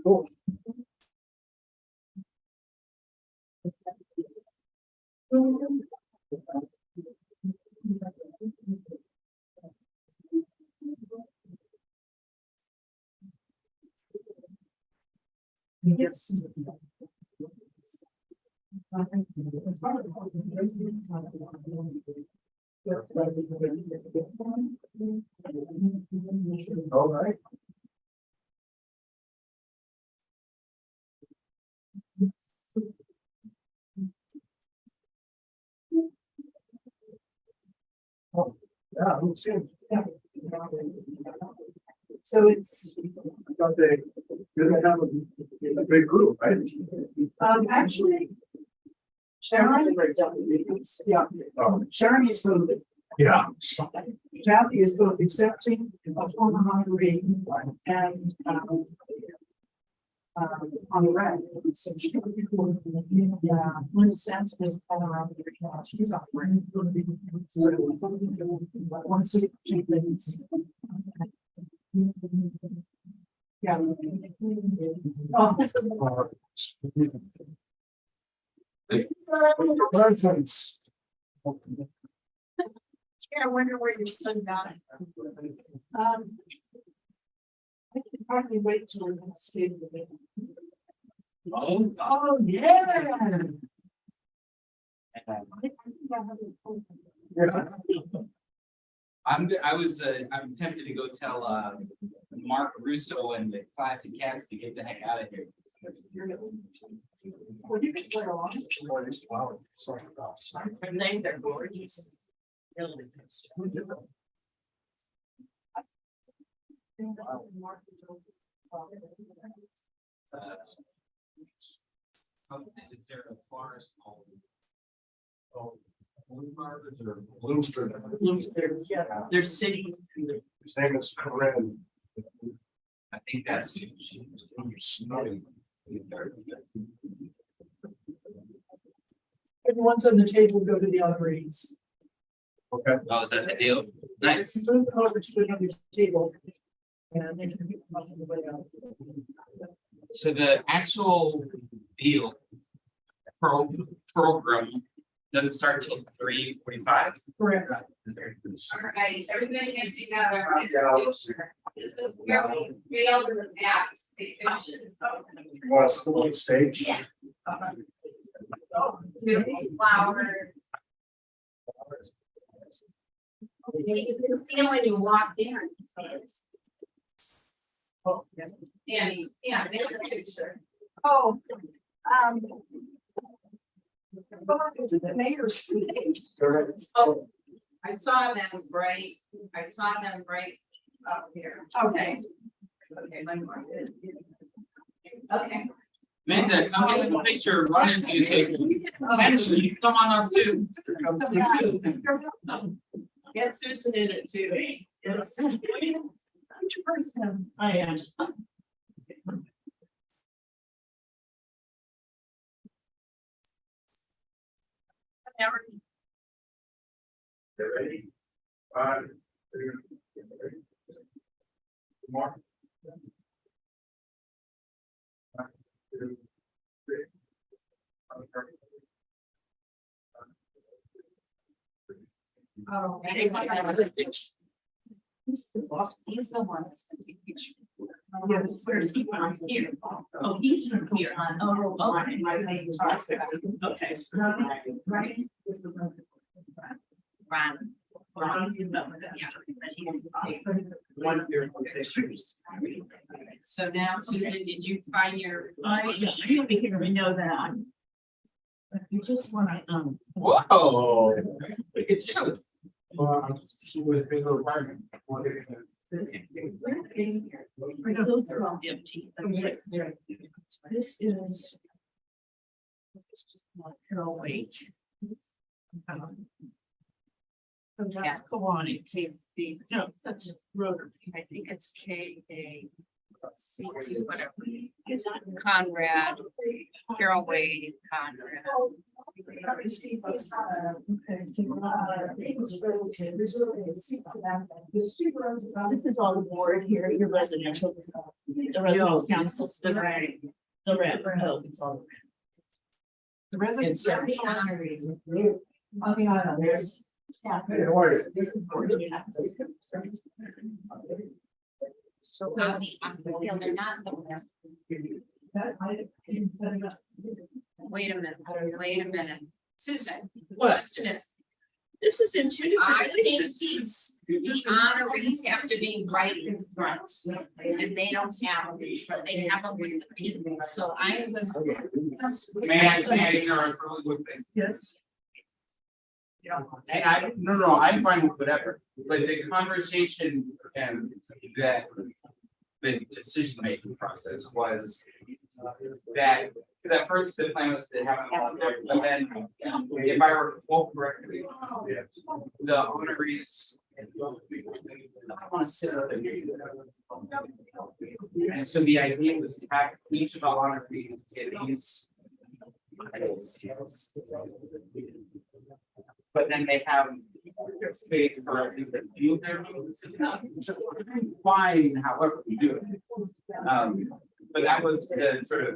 Cool. Yes. All right. Oh, yeah, I'm assuming. So it's. I thought you're gonna have a big group, right? Actually. Sharon, yeah, Sharon is both. Yeah. Kathy is both accepting a former honoree and on the rec. So she could be cool. Yeah, Linda Sampson is all around the she's on the rec. So one city things. Yeah. Oh. I wonder where your son got it from. I can hardly wait till we're gonna stay with it. Oh, yeah. I'm tempted to go tell Mark Russo and the Classic Cats to get the heck out of here. Well, you can play along. Wow. Sorry. Her name, they're gorgeous. Really. Is there a forest called? Bloomsbury. Yeah, they're city. His name is Corinne. I think that's. Everyone's on the table, go to the other reads. Okay. Oh, is that the deal? Nice. Move over to another table. And then you can come on the way out. So the actual deal program doesn't start till 3:45. Correct. All right, everybody gets together. This is where we failed in the past. Take pictures. Want us to stage? Yeah. Flowers. You can see them when you walk in. Oh, yeah. Yeah, they look picture. Oh, the mayor's. Oh, I saw them right up here. Okay. Okay, one more. Okay. Amanda, come get in the picture. Run into you. Actually, you come on up too. Get Susan in it too. Yes. Which person? I am. Get ready. 5, 3, more. 1, 2, 3. Oh, he's the one that's gonna take pictures. Yes, where's he on here? Oh, he's from here. Oh, okay. Okay. Right. Ron. So now, Susan, did you find your? You'll be here, we know that. You just wanna, Whoa, look at you. Well, she was being a requirement. Those are all empty. This is. It's just not Carol Wage. That's Kalani. No, that's Rotary. I think it's KAC2, whatever. Conrad, Carol Wade, Conrad. This is all the board here, your residential. The residential councils, the rep, no, it's all. The residents. On the island, there's. Hey, how are So they're not. Wait a minute. Susan, What? just a minute. This is in two different I think places. the honorees have to be right in front, and they don't have them, so they have them with the people, so I was. May I interrupt really quickly? Yes. And no, I'm fine with whatever, but the conversation and that. The decision making process was. That, because at first the plan was to have it all there, but then, if I recall correctly. The honorees. I don't wanna sit up and. And so the idea was to have each of the honorees at least. But then they have space for at least a few of their meetings. Fine, however we do it. But that was the sort of.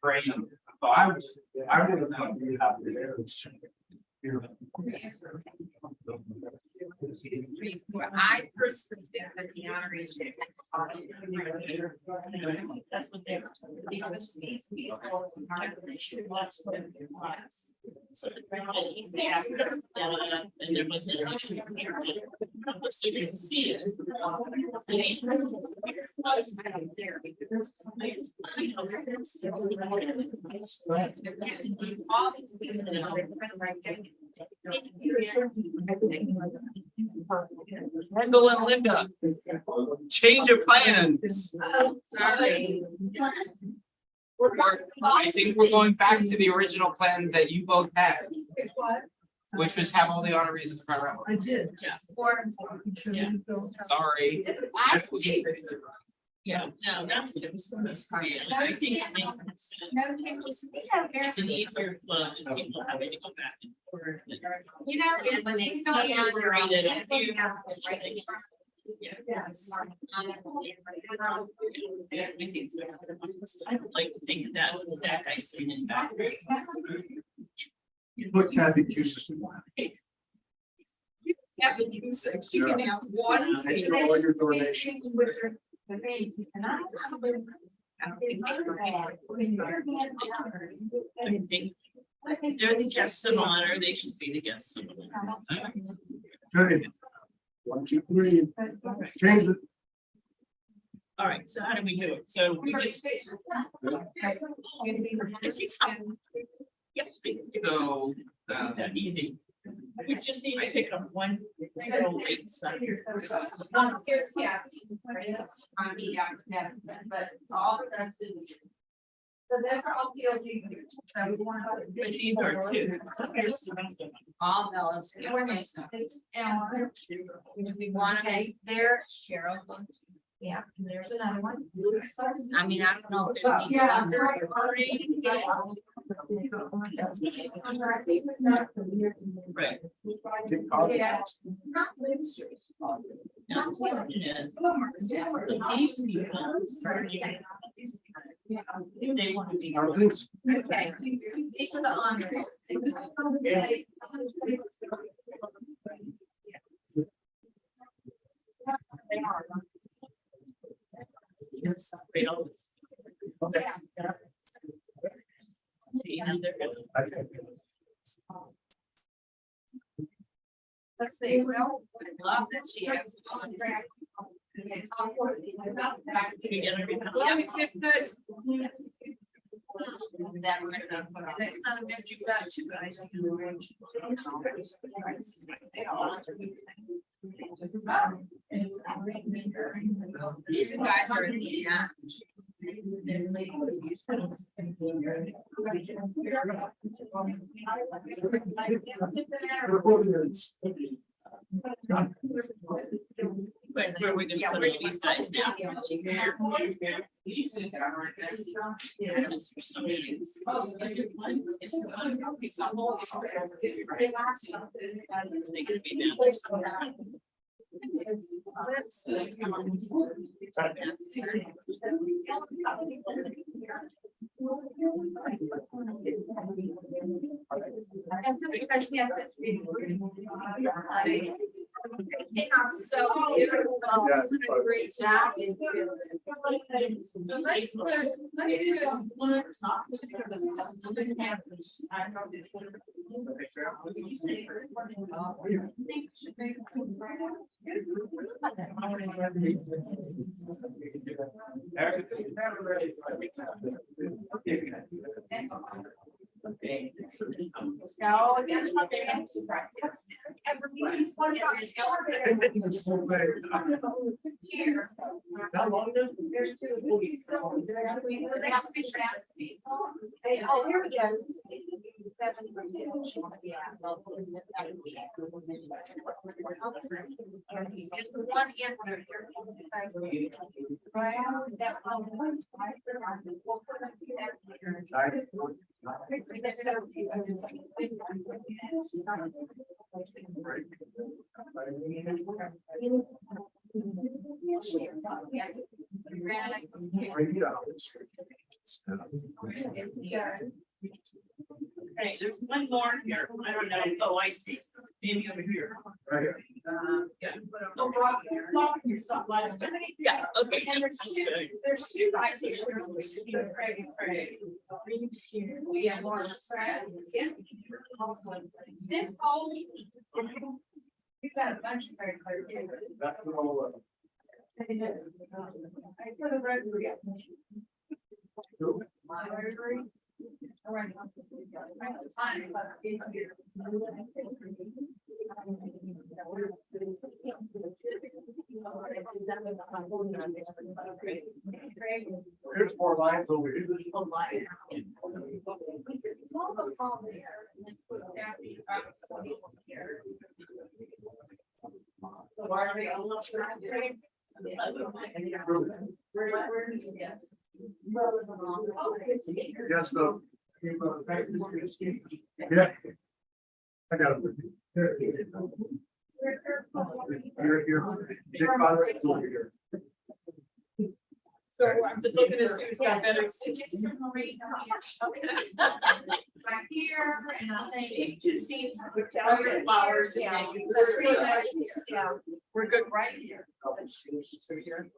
Frame. So I would have thought we have there. I personally think that the honorees. That's what they're. So. And there was an issue here. Unless they didn't see it. Randall and Linda. Change of plans. Oh, sorry. I think we're going back to the original plan that you both had, which was have all the honorees in the front row. I did, yeah. Sorry. Yeah, no, that's what it was supposed to be. And I think it makes sense. It's an easier flow than people having to go back and forth. You know, and when they. Yes. I would like to think of that guy sitting in back. Put Kathy Cusis. Yeah, because she can have one. Thanks for all your donations. I think they're the guests of honor, they should be the guests of honor. Okay. 1, 2, 3. Change it. All right, so how do we do it? So we just. Yes, So, that easy. We just need to pick up one. Here's, yeah. But all the rest is. So that's all PLG. These are two. All those. We want to make there, Cheryl. Yeah, and there's another one. I mean, I don't know. If there's any Yeah. ones that are already- Right. Yeah. That's what it is. These people, they want to be. Our links. Okay. These are the honors. Yes, they don't. See, now they're gonna. Let's see, well, I love that she has. a contract. Okay, Tom Ford, We get everything. well, we could put. That we're gonna. That kind of messes up you guys. If you guys are in the But where we gonna put these guys now? So beautiful. Great job. Let's put, Okay. No, that's not the answer. Everybody's one of here. Not long enough. There's two. Hey, oh, here we go. One in. That one. Okay, there's one more here. I don't know. Oh, I see. Maybe over here. Right. Yeah. Oh, Rob, your son, yeah, okay. There's two guys here. Craig and Craig. We have more. This all. You got a bunch of very clear. That's all. I put a red. All right. There's more lines over here. Yes, no. Yeah. I got it. Here. Here. Dick Conrad's over here. So I'm just looking to see who's got better. Right here, and I think. It just seems to put down your flowers. Yeah. And you- That's pretty much, yeah. We're good right here.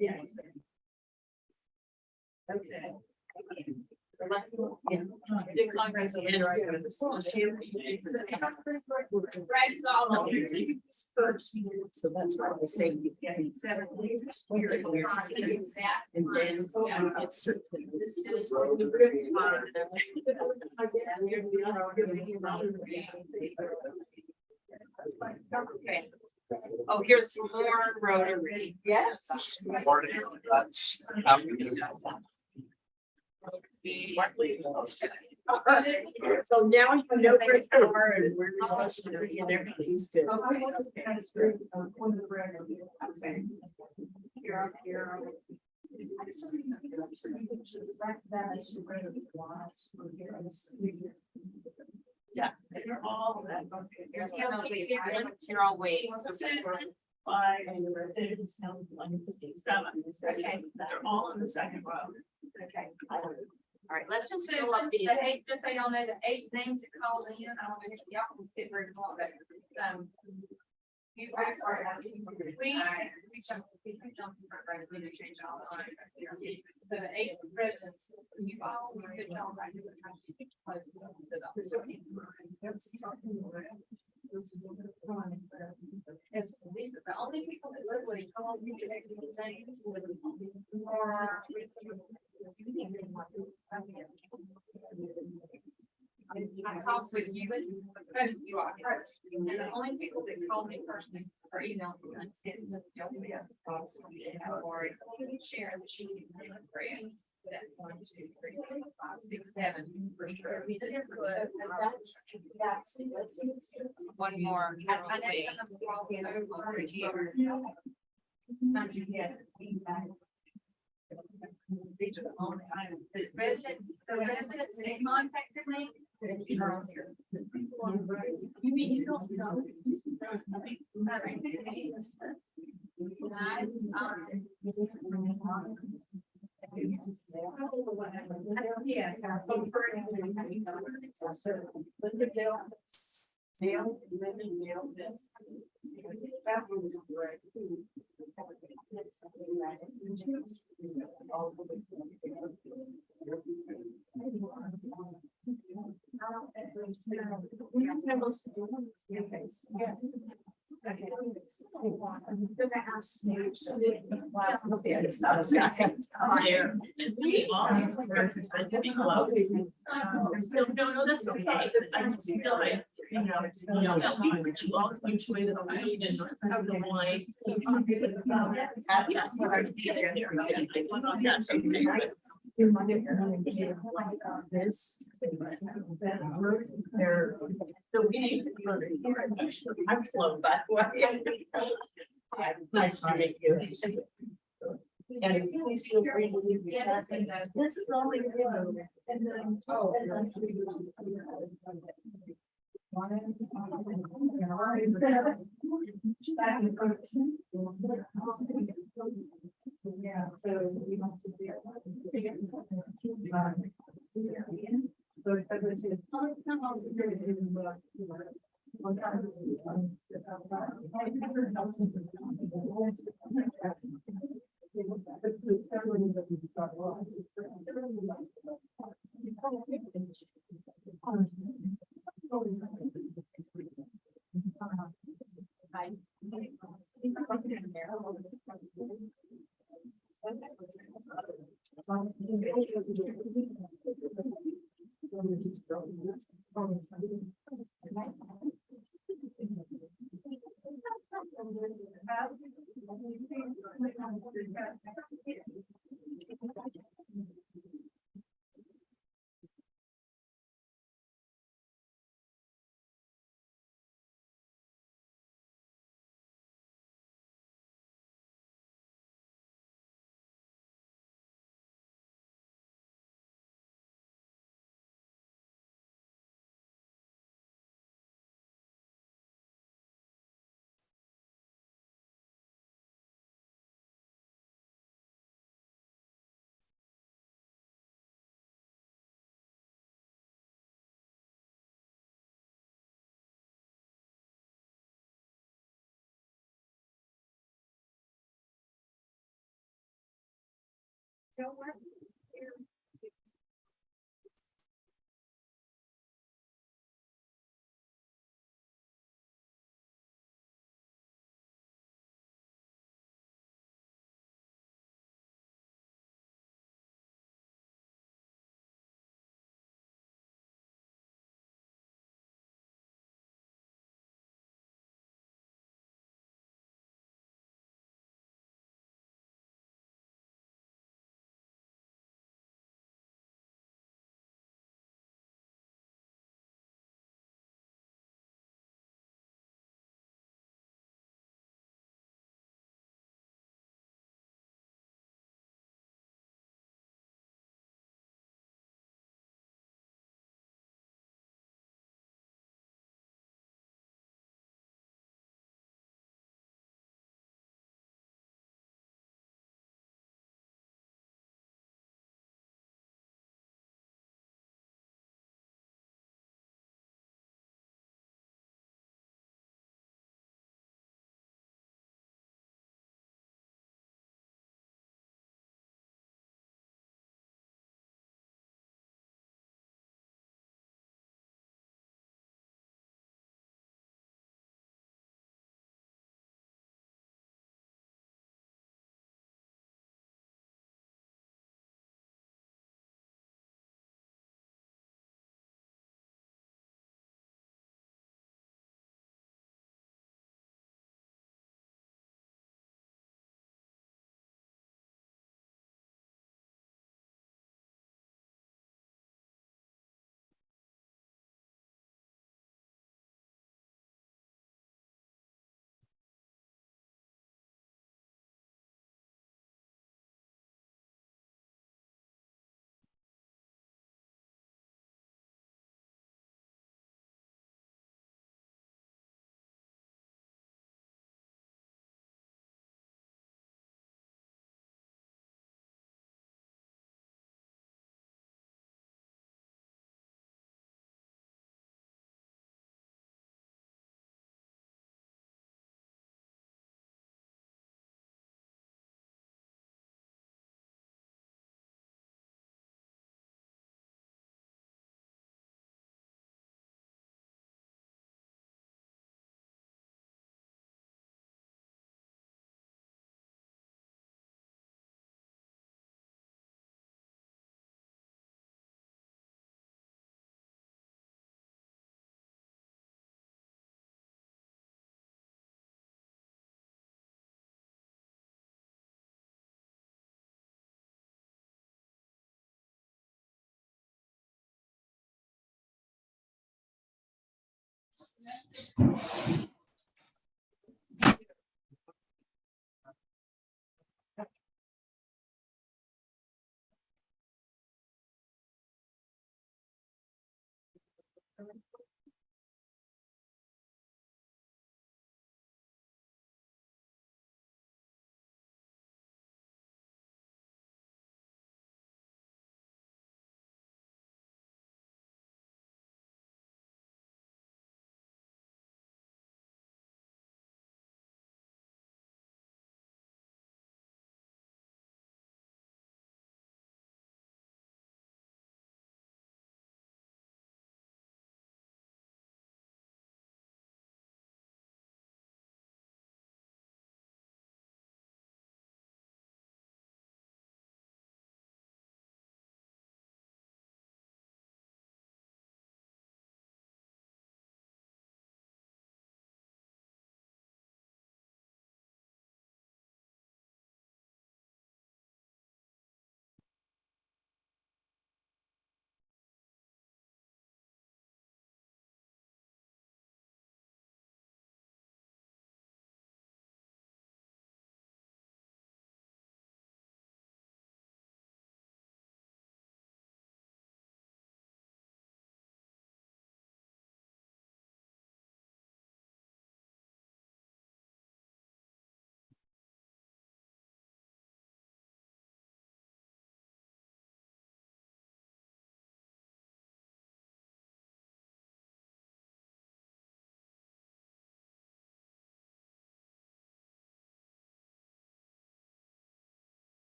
Yes. Okay. Dick Conrad's over there. Right, all over. So that's why we say you can. 7 years. And then it's. This is. Okay. Oh, here's more Rotary. Yes. Morning. That's afternoon. So now you know where you are and where you're supposed to be and everything's good. Yeah, they're all that. You're all waiting. Five and the residents, 7. Okay. They're all in the second row. Okay. All right, let's just fill up the eight, just so y'all know the 8 names that called in. I don't know if y'all can sit very long, but, you guys are, we jumped, right, we didn't change all the time. So the 8 residents, you all, we put y'all right. Yes, these are the only people that literally call me to make the names with or. I talked with you, but you are, and the only people that call me personally Or email. Or share that she can grant. That 1, 2, 3, 4, 5, 6, 7 for sure. That's. One more. I know some of them also over here. The residents that contacted me. You mean you don't know? Yes. It's not a second. There. And we all have to work to find the people out. No, that's okay. I just feel like, that we put you all punctuated the lead and have the line. That's okay. This. They're. So we need to be under here. I'm flown by the way. Nice to meet you. And please feel free to leave your chat. This is only one. And then. Yeah, so we want to be.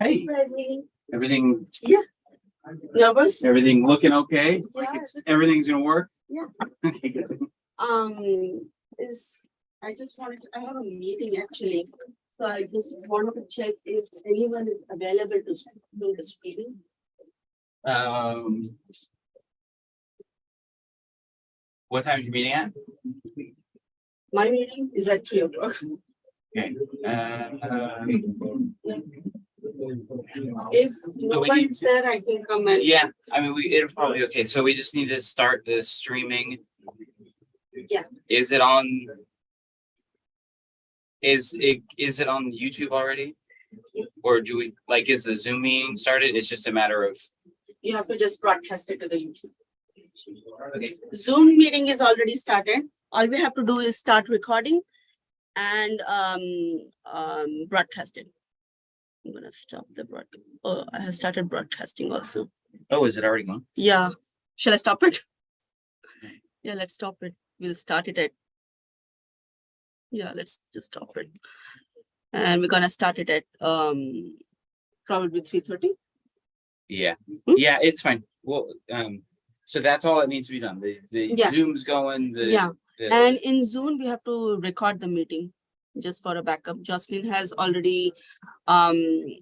Hey, everything, Nervous? everything looking okay? Like Yeah. everything's gonna work? Yeah. Okay, good. I just wanted to, I have a meeting actually. So I just wanted to check if anyone is available to do the streaming. What time is your meeting at? My meeting is at 3 o'clock. Okay. If we nobody's there, I can come and. Yeah, I mean, it'll probably be okay. So we just need to start the streaming. Yeah. Is it on? Is it on YouTube already? Or do we, like, is the Zoom meeting started? It's just a matter of, You have to just broadcast it to the YouTube. okay, Zoom meeting is already started. All we have to do is start recording and broadcast it. I'm gonna stop the broadcast. Oh, I have started broadcasting also. oh, is it already gone? Yeah. Shall I stop it? Yeah, let's stop it. We'll start it at. Yeah, let's just stop it. And we're gonna start it at probably 3:30. Yeah, Hmm? yeah, it's fine. Well, so that's all that needs to be done. The Yeah. Zoom's going, Yeah. the- And in Zoom, we have to record the meeting just for a backup. Jocelyn has already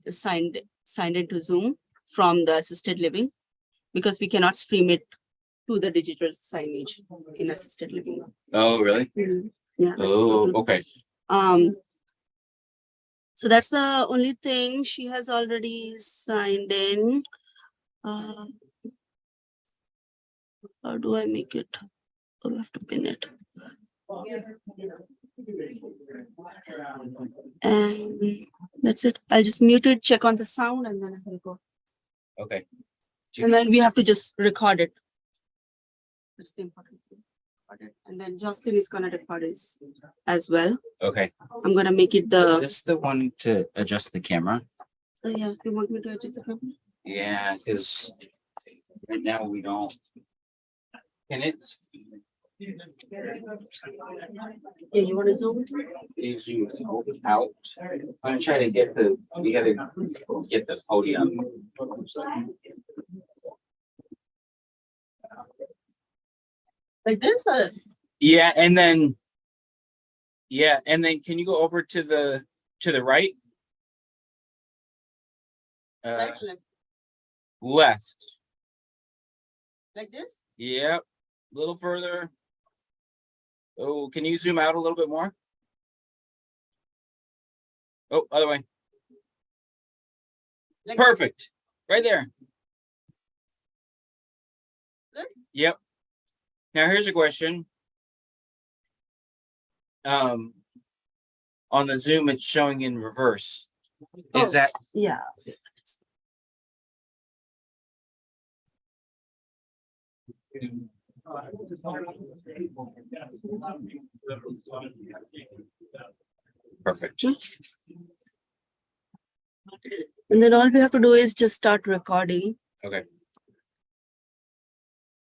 signed into Zoom from the assisted living because we cannot stream it to the digital signage in assisted living. oh, really? Yeah. that's Oh, the- okay. So that's the only thing. She has already signed in. How do I make it? Oh, I have to pin it. And that's it. I'll just mute it, check on the sound, and then I will go. Okay. And then we have to just record it. That's the important thing. Record it. And then Jocelyn is gonna record it as well. Okay. I'm gonna make it Is the, this the one to adjust the camera? oh yeah, you want me to adjust the camera? Yeah, because right now we don't. Can it? Yeah, you wanna zoom? Is you out? I'm gonna try to get we gotta get the podium. Like this or? Yeah, and then. Yeah, and then can you go over to the right? Right or left? Left. Like this? Yep. A little further. Oh, can you zoom out a little bit more? Oh, other way. Like this? Perfect. Right there. Good. Yep. Now here's a question. On the Zoom, it's showing in reverse. Is Oh. that Yeah. perfect? And then all we have to do is just start recording. Okay.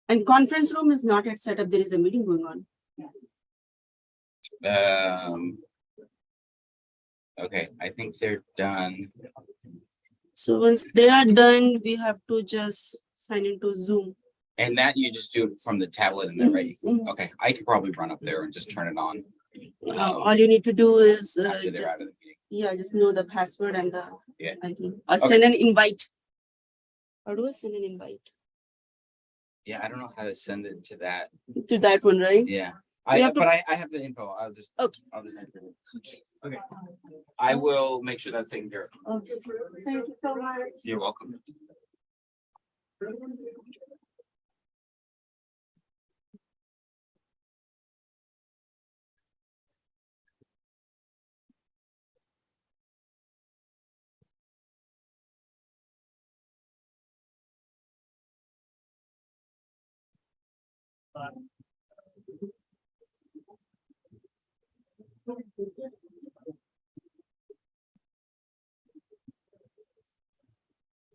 And conference room is not yet set up. There is a meeting going on. Okay, I think they're done. So once they are done, we have to just sign into Zoom. And that you just do it from the tablet and then, right? Mhm. Okay, I could probably run up there and just turn it on. All you need to do is After they're just, out of the meeting. yeah, just know the password and the Yeah. ID. Or send an invite. How do I send an invite? Yeah, I don't know how to send it to that. To that one, right? Yeah. We have to- But I have the info. I'll just Okay. enter it. Okay. I will make sure that's taken care of. Okay. Thank you so much. You're welcome.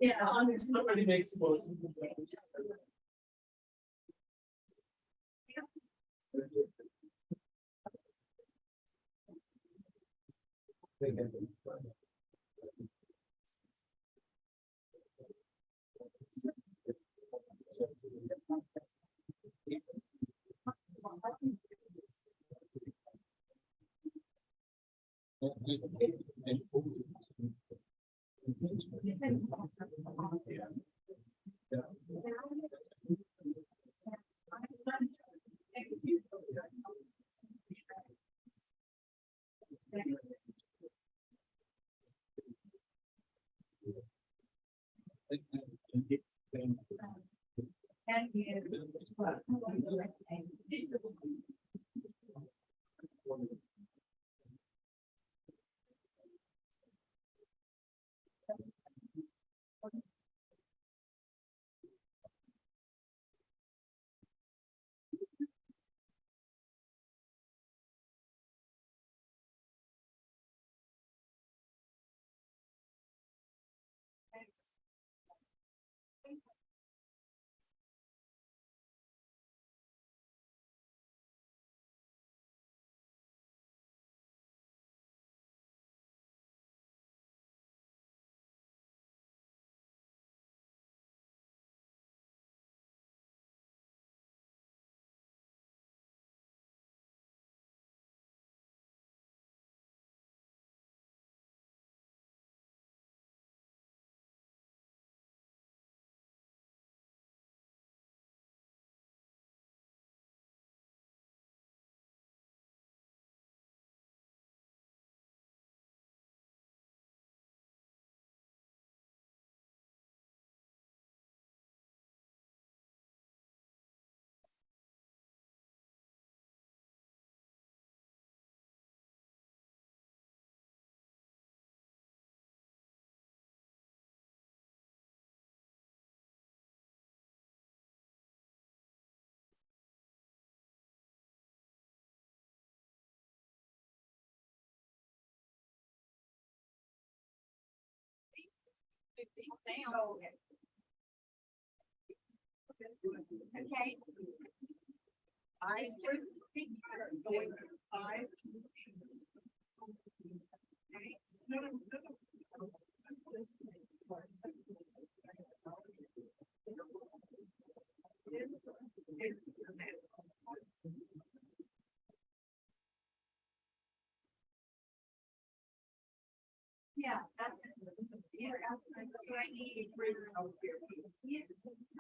Yeah. Somebody makes a motion. Okay.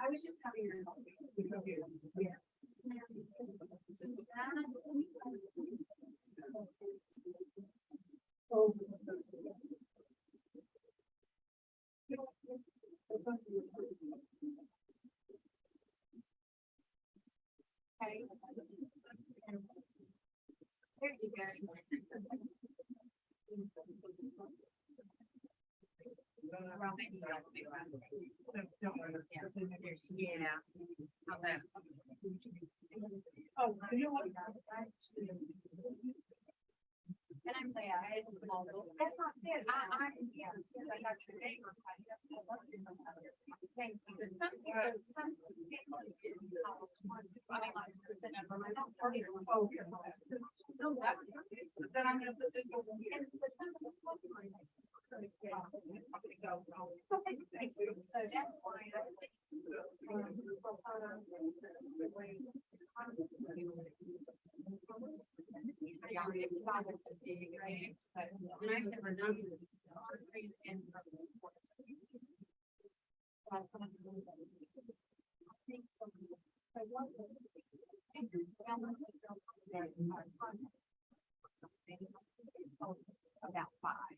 I was just having your. Yeah. Oh. Okay. There you go. Well, maybe not. Yeah. How's that? Oh, you know what? And I'm like, that's not fair. Yes, because I got your name on site. Thank you. But some people, some people didn't call. I mean, like, the number, I don't tell you. Oh, okay. So that, then I'm gonna put this in. And for some of the so that's why. Yeah, it's not a big, right? But when I've never done this, and. About five.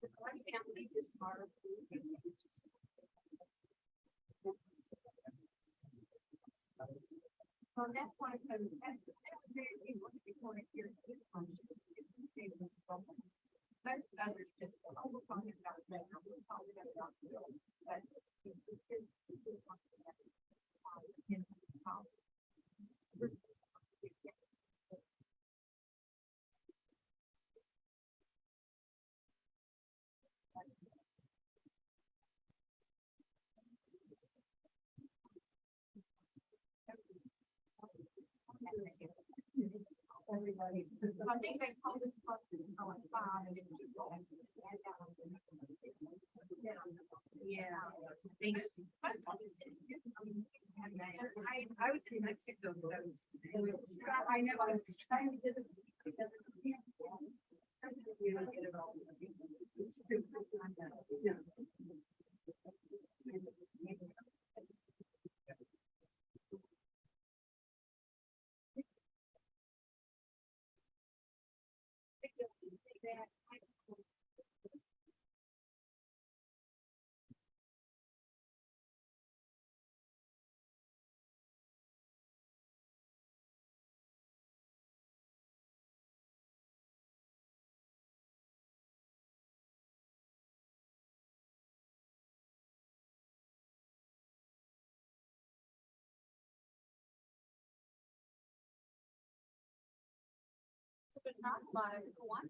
This one family is smart. Well, that's why. Most others just. Oh, we're talking about that. We're talking about that. Everybody. I think they called this person on five. Yeah. I was in Mexico. I know, I was trying to get it. But not a lot of one.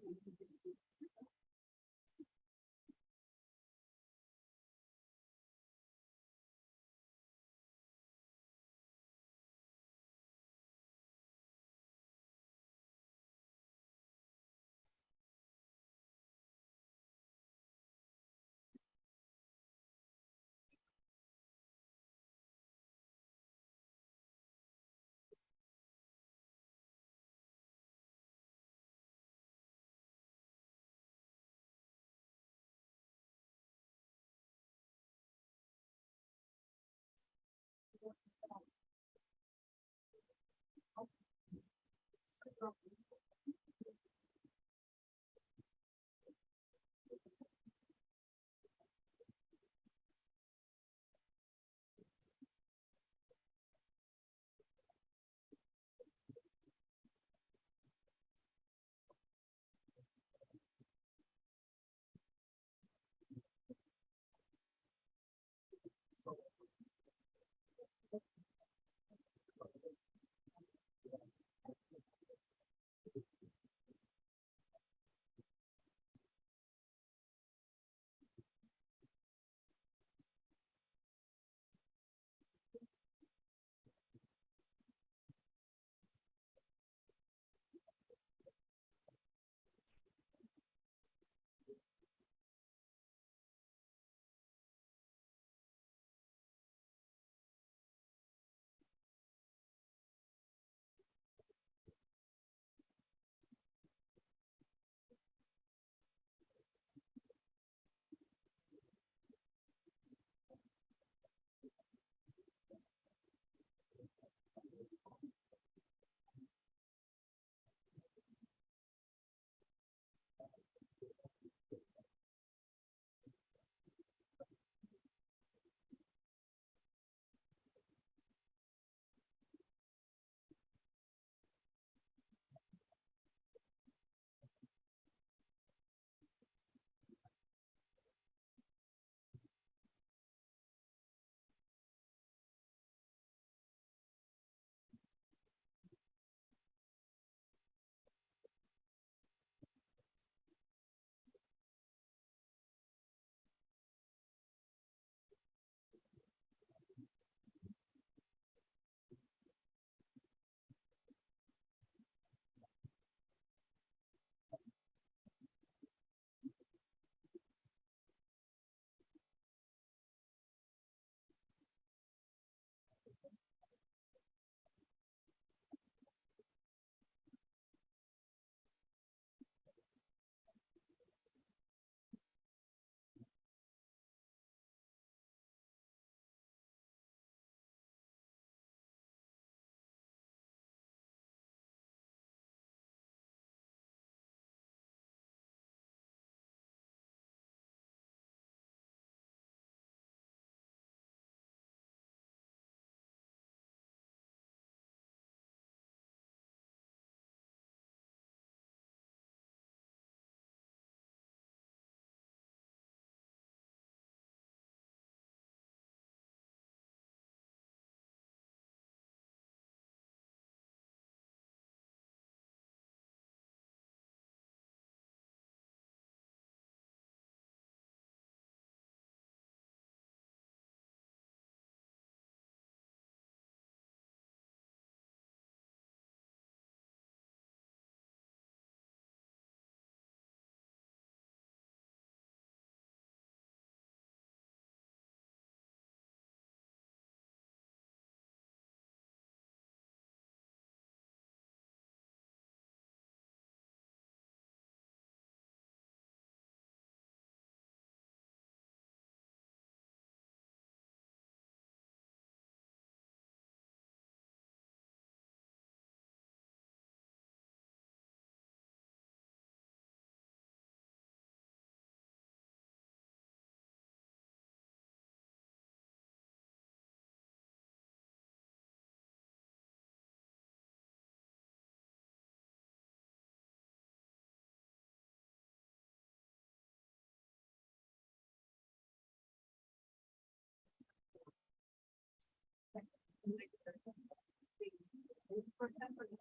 Family.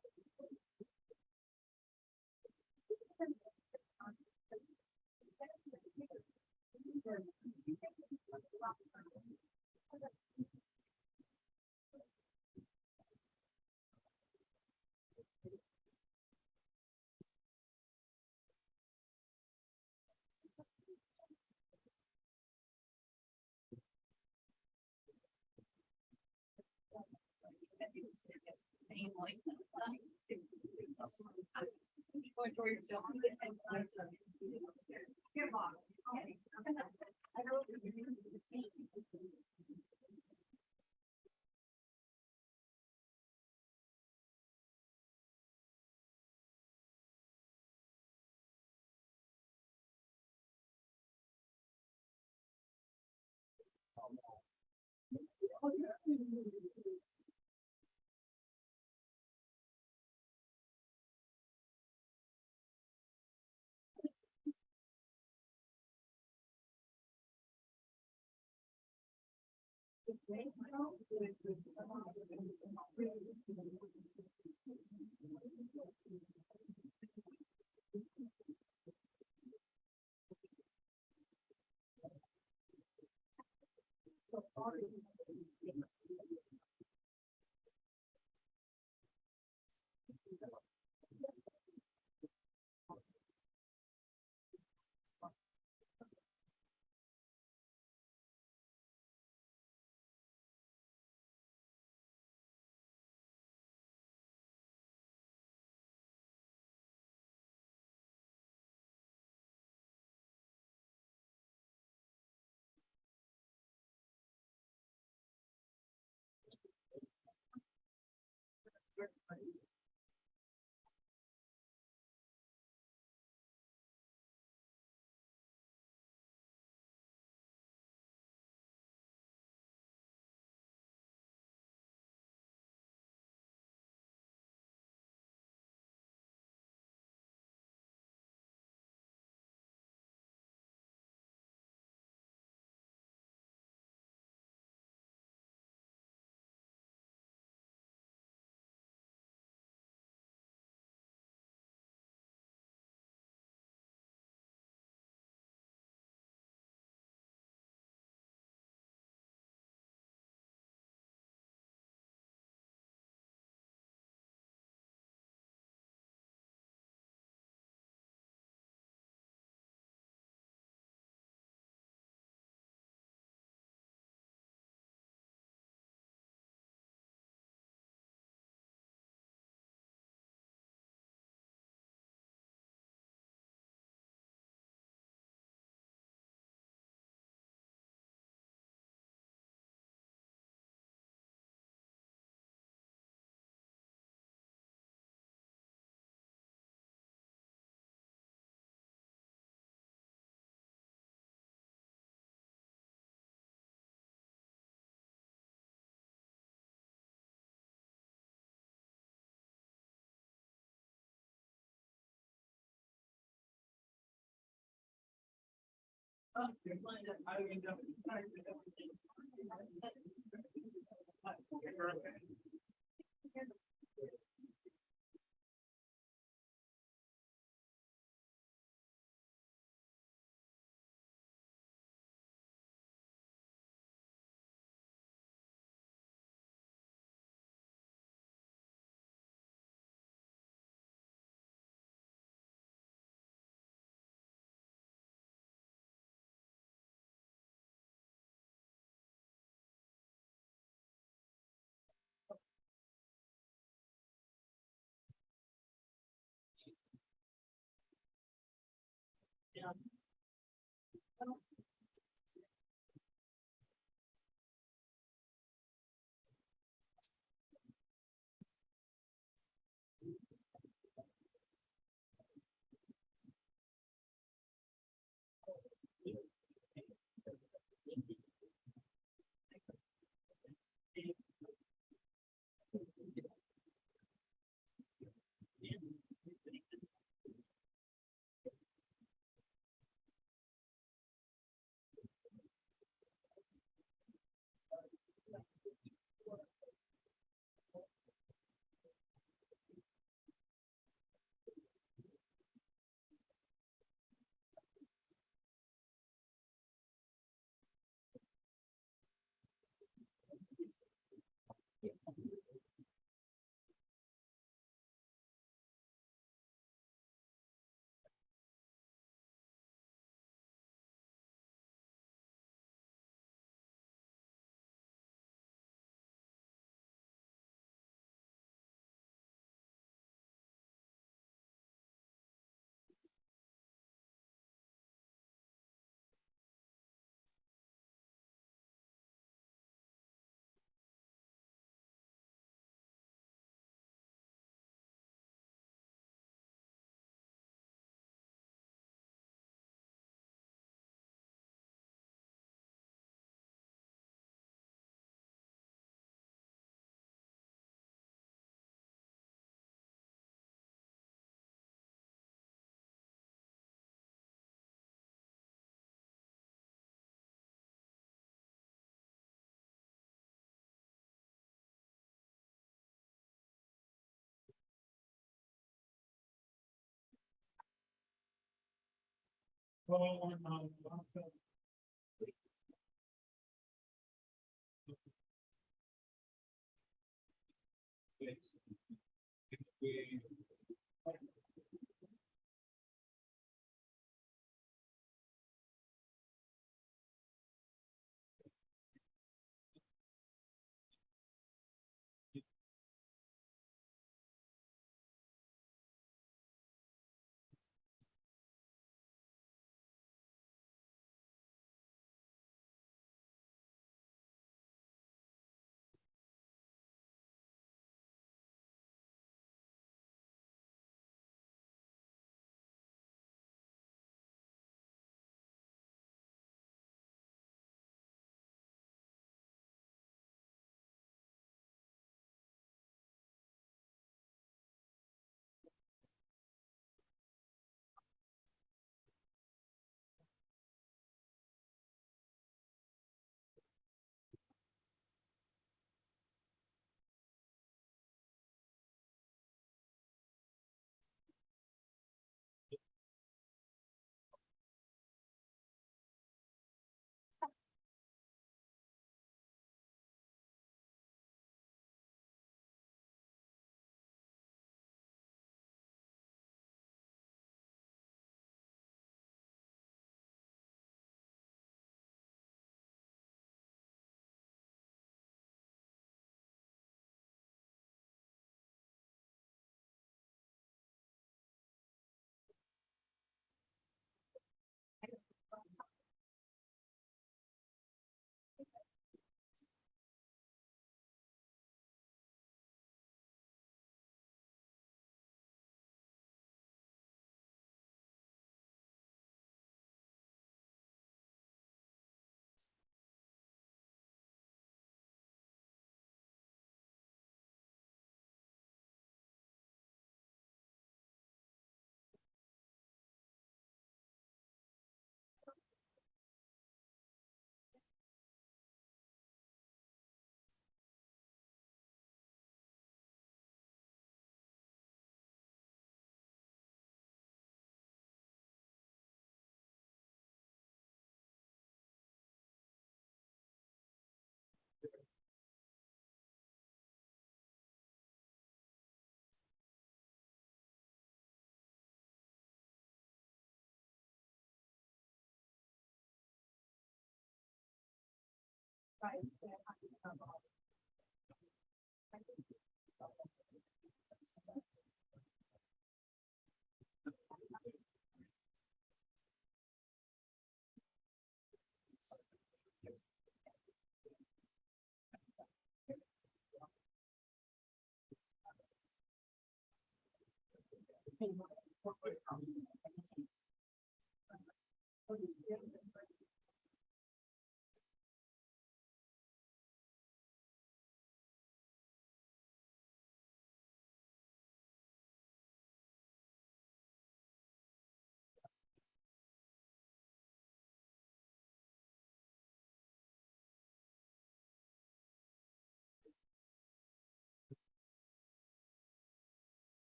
Enjoy yourself. Your mom.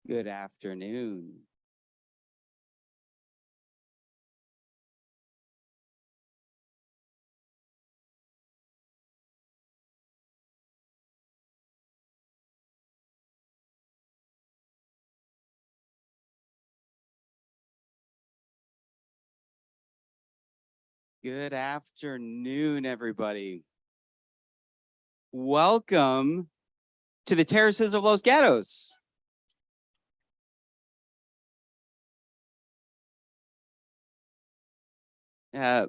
Good afternoon. Good afternoon, everybody. Welcome to the Terraces of Los Gatos.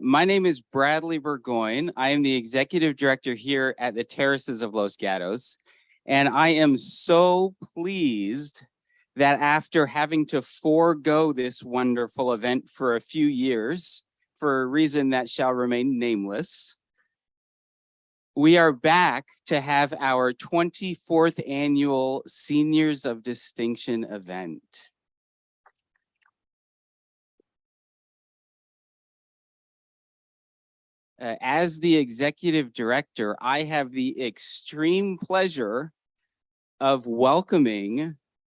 My name is Bradley Burgoyne. I am the executive director here at the Terraces of Los Gatos. And I am so pleased that after having to forego this wonderful event for a few years, for a reason that shall remain nameless, we are back to have our 24th annual Seniors of Distinction event. As the executive director, I have the extreme pleasure of welcoming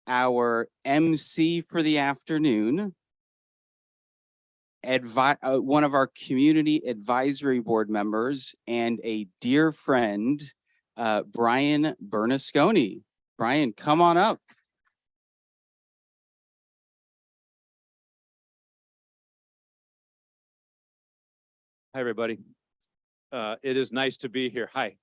our MC for the afternoon, one of our community advisory board members and a dear friend, Brian Bernasconi. Brian, come on up. Hi, everybody. It is nice to be here. Hi.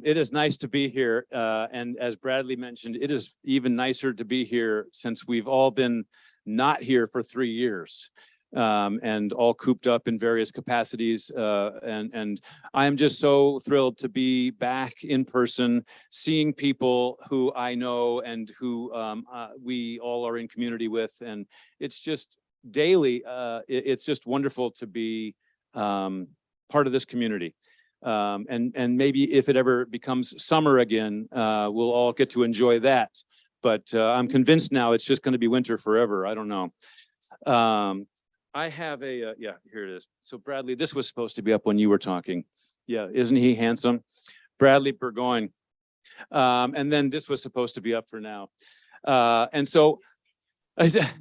It is nice to be here. And as Bradley mentioned, it is even nicer to be here since we've all been not here for 3 years and all cooped up in various capacities. And I am just so thrilled to be back in person, seeing people who I know and who we all are in community with. And it's just daily, it's just wonderful to be part of this community. And maybe if it ever becomes summer again, we'll all get to enjoy that. But I'm convinced now it's just going to be winter forever. I don't know. I have a, yeah, here it is. So Bradley, this was supposed to be up when you were talking. Yeah, isn't he handsome? Bradley Burgoyne. And then this was supposed to be up for now. And so I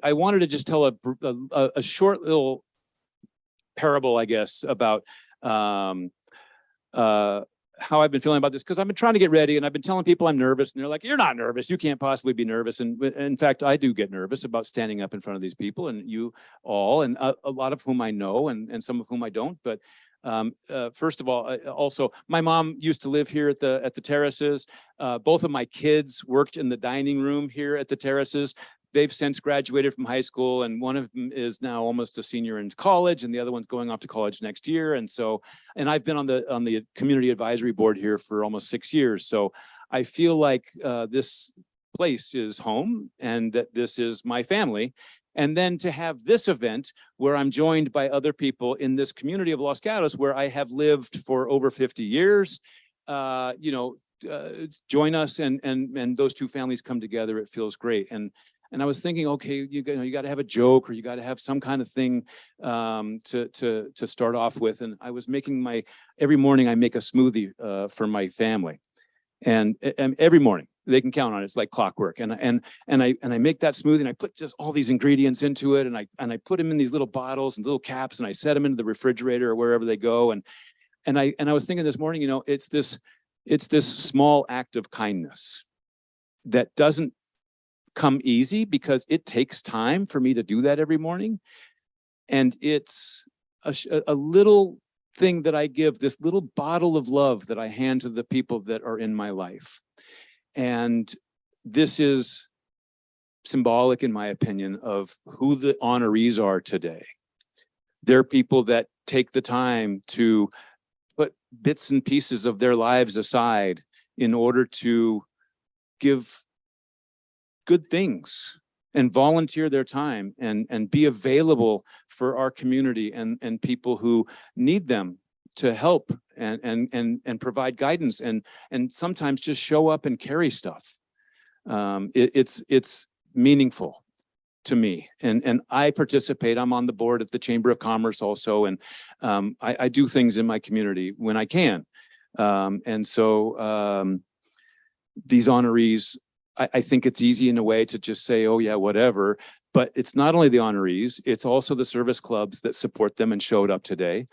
wanted to just tell a short little parable, I guess, about how I've been feeling about this, because I've been trying to get ready and I've been telling people I'm nervous and they're like, you're not nervous. You can't possibly be nervous. And in fact, I do get nervous about standing up in front of these people and you all, and a lot of whom I know and some of whom I don't. But first of all, also, my mom used to live here at the Terraces. Both of my kids worked in the dining room here at the Terraces. They've since graduated from high school, and one of them is now almost a senior in college, and the other one's going off to college next year. And so, and I've been on the community advisory board here for almost 6 years. So I feel like this place is home and that this is my family. And then to have this event where I'm joined by other people in this community of Los Gatos, where I have lived for over 50 years, join us and those two families come together. It feels great. And I was thinking, okay, you got to have a joke or you got to have some kind of thing to start off with. And I was making every morning I make a smoothie for my family, and every morning they can count on it. It's like clockwork. And I make that smoothie and I put just all these ingredients into it, and I put them in these little bottles and little caps, and I set them into the refrigerator or wherever they go. And I was thinking this morning, it's this small act of kindness that doesn't come easy, because it takes time for me to do that every morning. And it's a little thing that I give, this little bottle of love that I hand to the people that are in my life. And this is symbolic, in my opinion, of who the honorees are today. They're people that take the time to put bits and pieces of their lives aside in order to give good things and volunteer their time and be available for our community and people who need them to help and provide guidance and sometimes just show up and carry stuff. It's meaningful to me, and I participate. I'm on the board at the Chamber of Commerce also, and I do things in my community when I can. And so these honorees, I think it's easy in a way to just say, oh yeah, whatever. But it's not only the honorees, it's also the service clubs that support them and showed up today,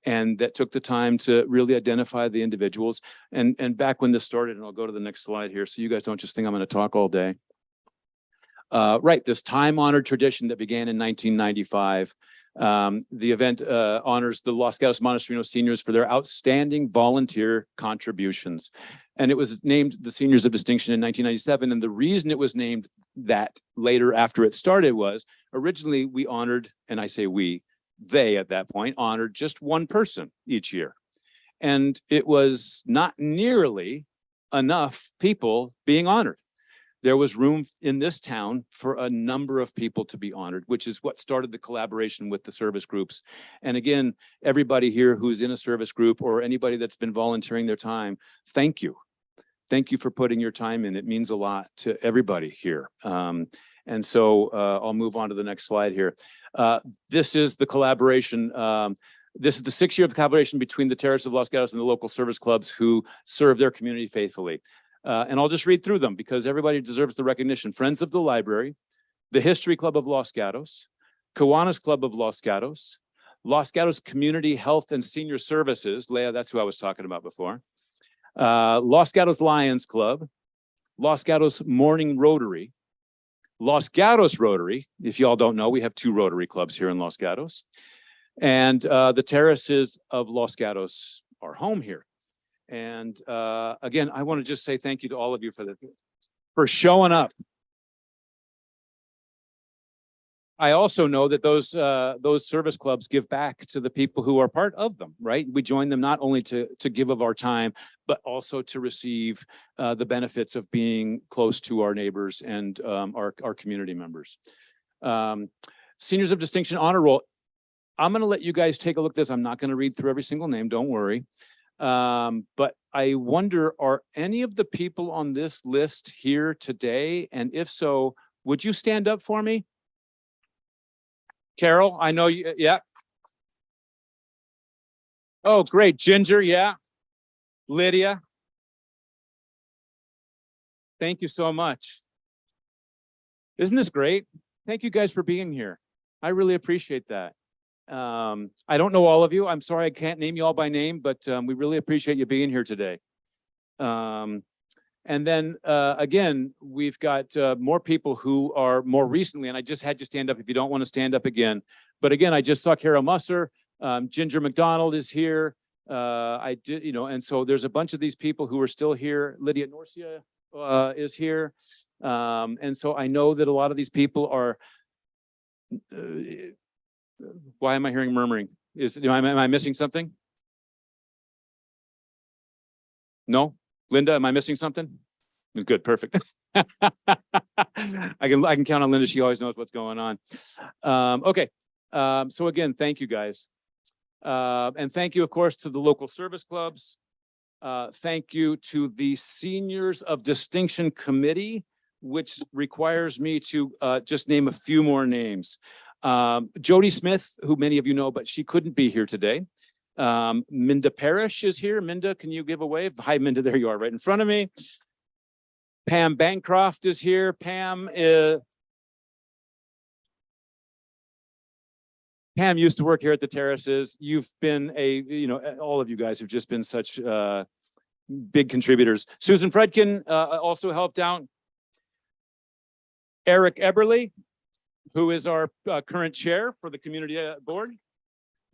and that took the time to really identify the individuals. And back when this started, and I'll go to the next slide here, so you guys don't just think I'm going to talk all day. Right, this time-honored tradition that began in 1995. The event honors the Los Gatos Montesino seniors for their outstanding volunteer contributions. And it was named the Seniors of Distinction in 1997. And the reason it was named that later after it started was originally we honored, and I say we, they at that point honored just one person each year. And it was not nearly enough people being honored. There was room in this town for a number of people to be honored, which is what started the collaboration with the service groups. And again, everybody here who's in a service group or anybody that's been volunteering their time, thank you. Thank you for putting your time in. It means a lot to everybody here. And so I'll move on to the next slide here. This is the collaboration. This is the 6th year of the collaboration between the Terrace of Los Gatos and the local service clubs who serve their community faithfully. And I'll just read through them because everybody deserves the recognition. Friends of the Library, the History Club of Los Gatos, Kiwanis Club of Los Gatos Community Health and Senior Services, Leah, that's who I was talking about before, Los Gatos Lions Club, Los Gatos Morning Rotary, Los Gatos Rotary. If y'all don't know, we have 2 Rotary clubs here in Los Gatos. And the Terraces of Los Gatos are home here. And again, I want to just say thank you to all of you for showing up. I also know that those service clubs give back to the people who are part of them, right? We join them not only to give of our time, but also to receive the benefits of being close to our neighbors and our community members. Seniors of Distinction Honor Roll. I'm going to let you guys take a look at this. I'm not going to read through every single name, don't worry. But I wonder, are any of the people on this list here today? And if so, would you stand up for me? Carol, I know you, yeah. Oh, great. Ginger, yeah. Lydia. Thank you so much. Isn't this great? Thank you guys for being here. I really appreciate that. I don't know all of you. I'm sorry I can't name you all by name, but we really appreciate you being here today. And then again, we've got more people who are more recently, and I just had you stand up if you don't want to stand up again. But again, I just saw Carol Musser, Ginger McDonald is here. I did, you know, and so there's a bunch of these people who are still here. Lydia Norcia is here. And so I know that a lot of these people are, why am I hearing murmuring? Am I missing something? No? Linda, am I missing something? Good, perfect. I can count on Linda. She always knows what's going on. Okay. So again, thank you guys. And thank you, of course, to the local service clubs. Thank you to the Seniors of Distinction Committee, which requires me to just name a few more names. Jody Smith, who many of you know, but she couldn't be here today. Minda Parrish is here. Minda, can you give a wave? Hi, Minda, there you are right in front of me. Pam Bancroft is here. Pam used to work here at the Terraces. You've been all of you guys have just been such big contributors. Susan Fredkin also helped out. Eric Eberly, who is our current chair for the community board.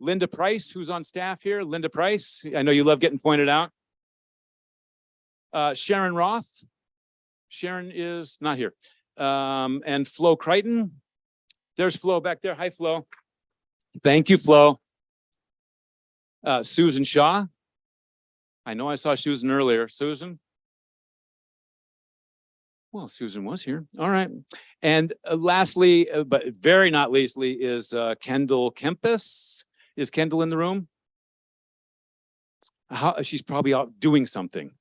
Linda Price, who's on staff here. Linda Price, I know you love getting pointed out. Sharon Roth. Sharon is not here. And Flo Crichton. There's Flo back there. Hi, Flo. Thank you, Flo. Susan Shaw. I know I saw Susan earlier. Susan? Well, Susan was here. All right. And lastly, but very not leastly, is Kendall Kempis. Is Kendall in the room? She's probably out doing something.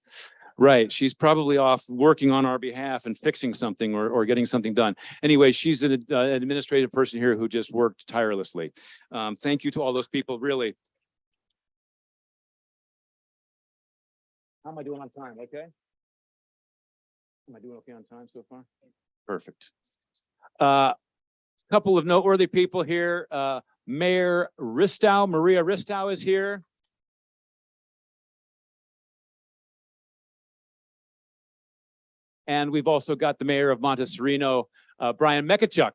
Right. She's probably off working on our behalf and fixing something or getting something done. Anyway, she's an administrative person here who just worked tirelessly. Thank you to all those people, really. How am I doing on time? Okay? Am I doing okay on time so far? Perfect. Couple of noteworthy people here. Mayor Ristow, Maria Ristow is here. And we've also got the mayor of Montecito, Brian Mekachuk.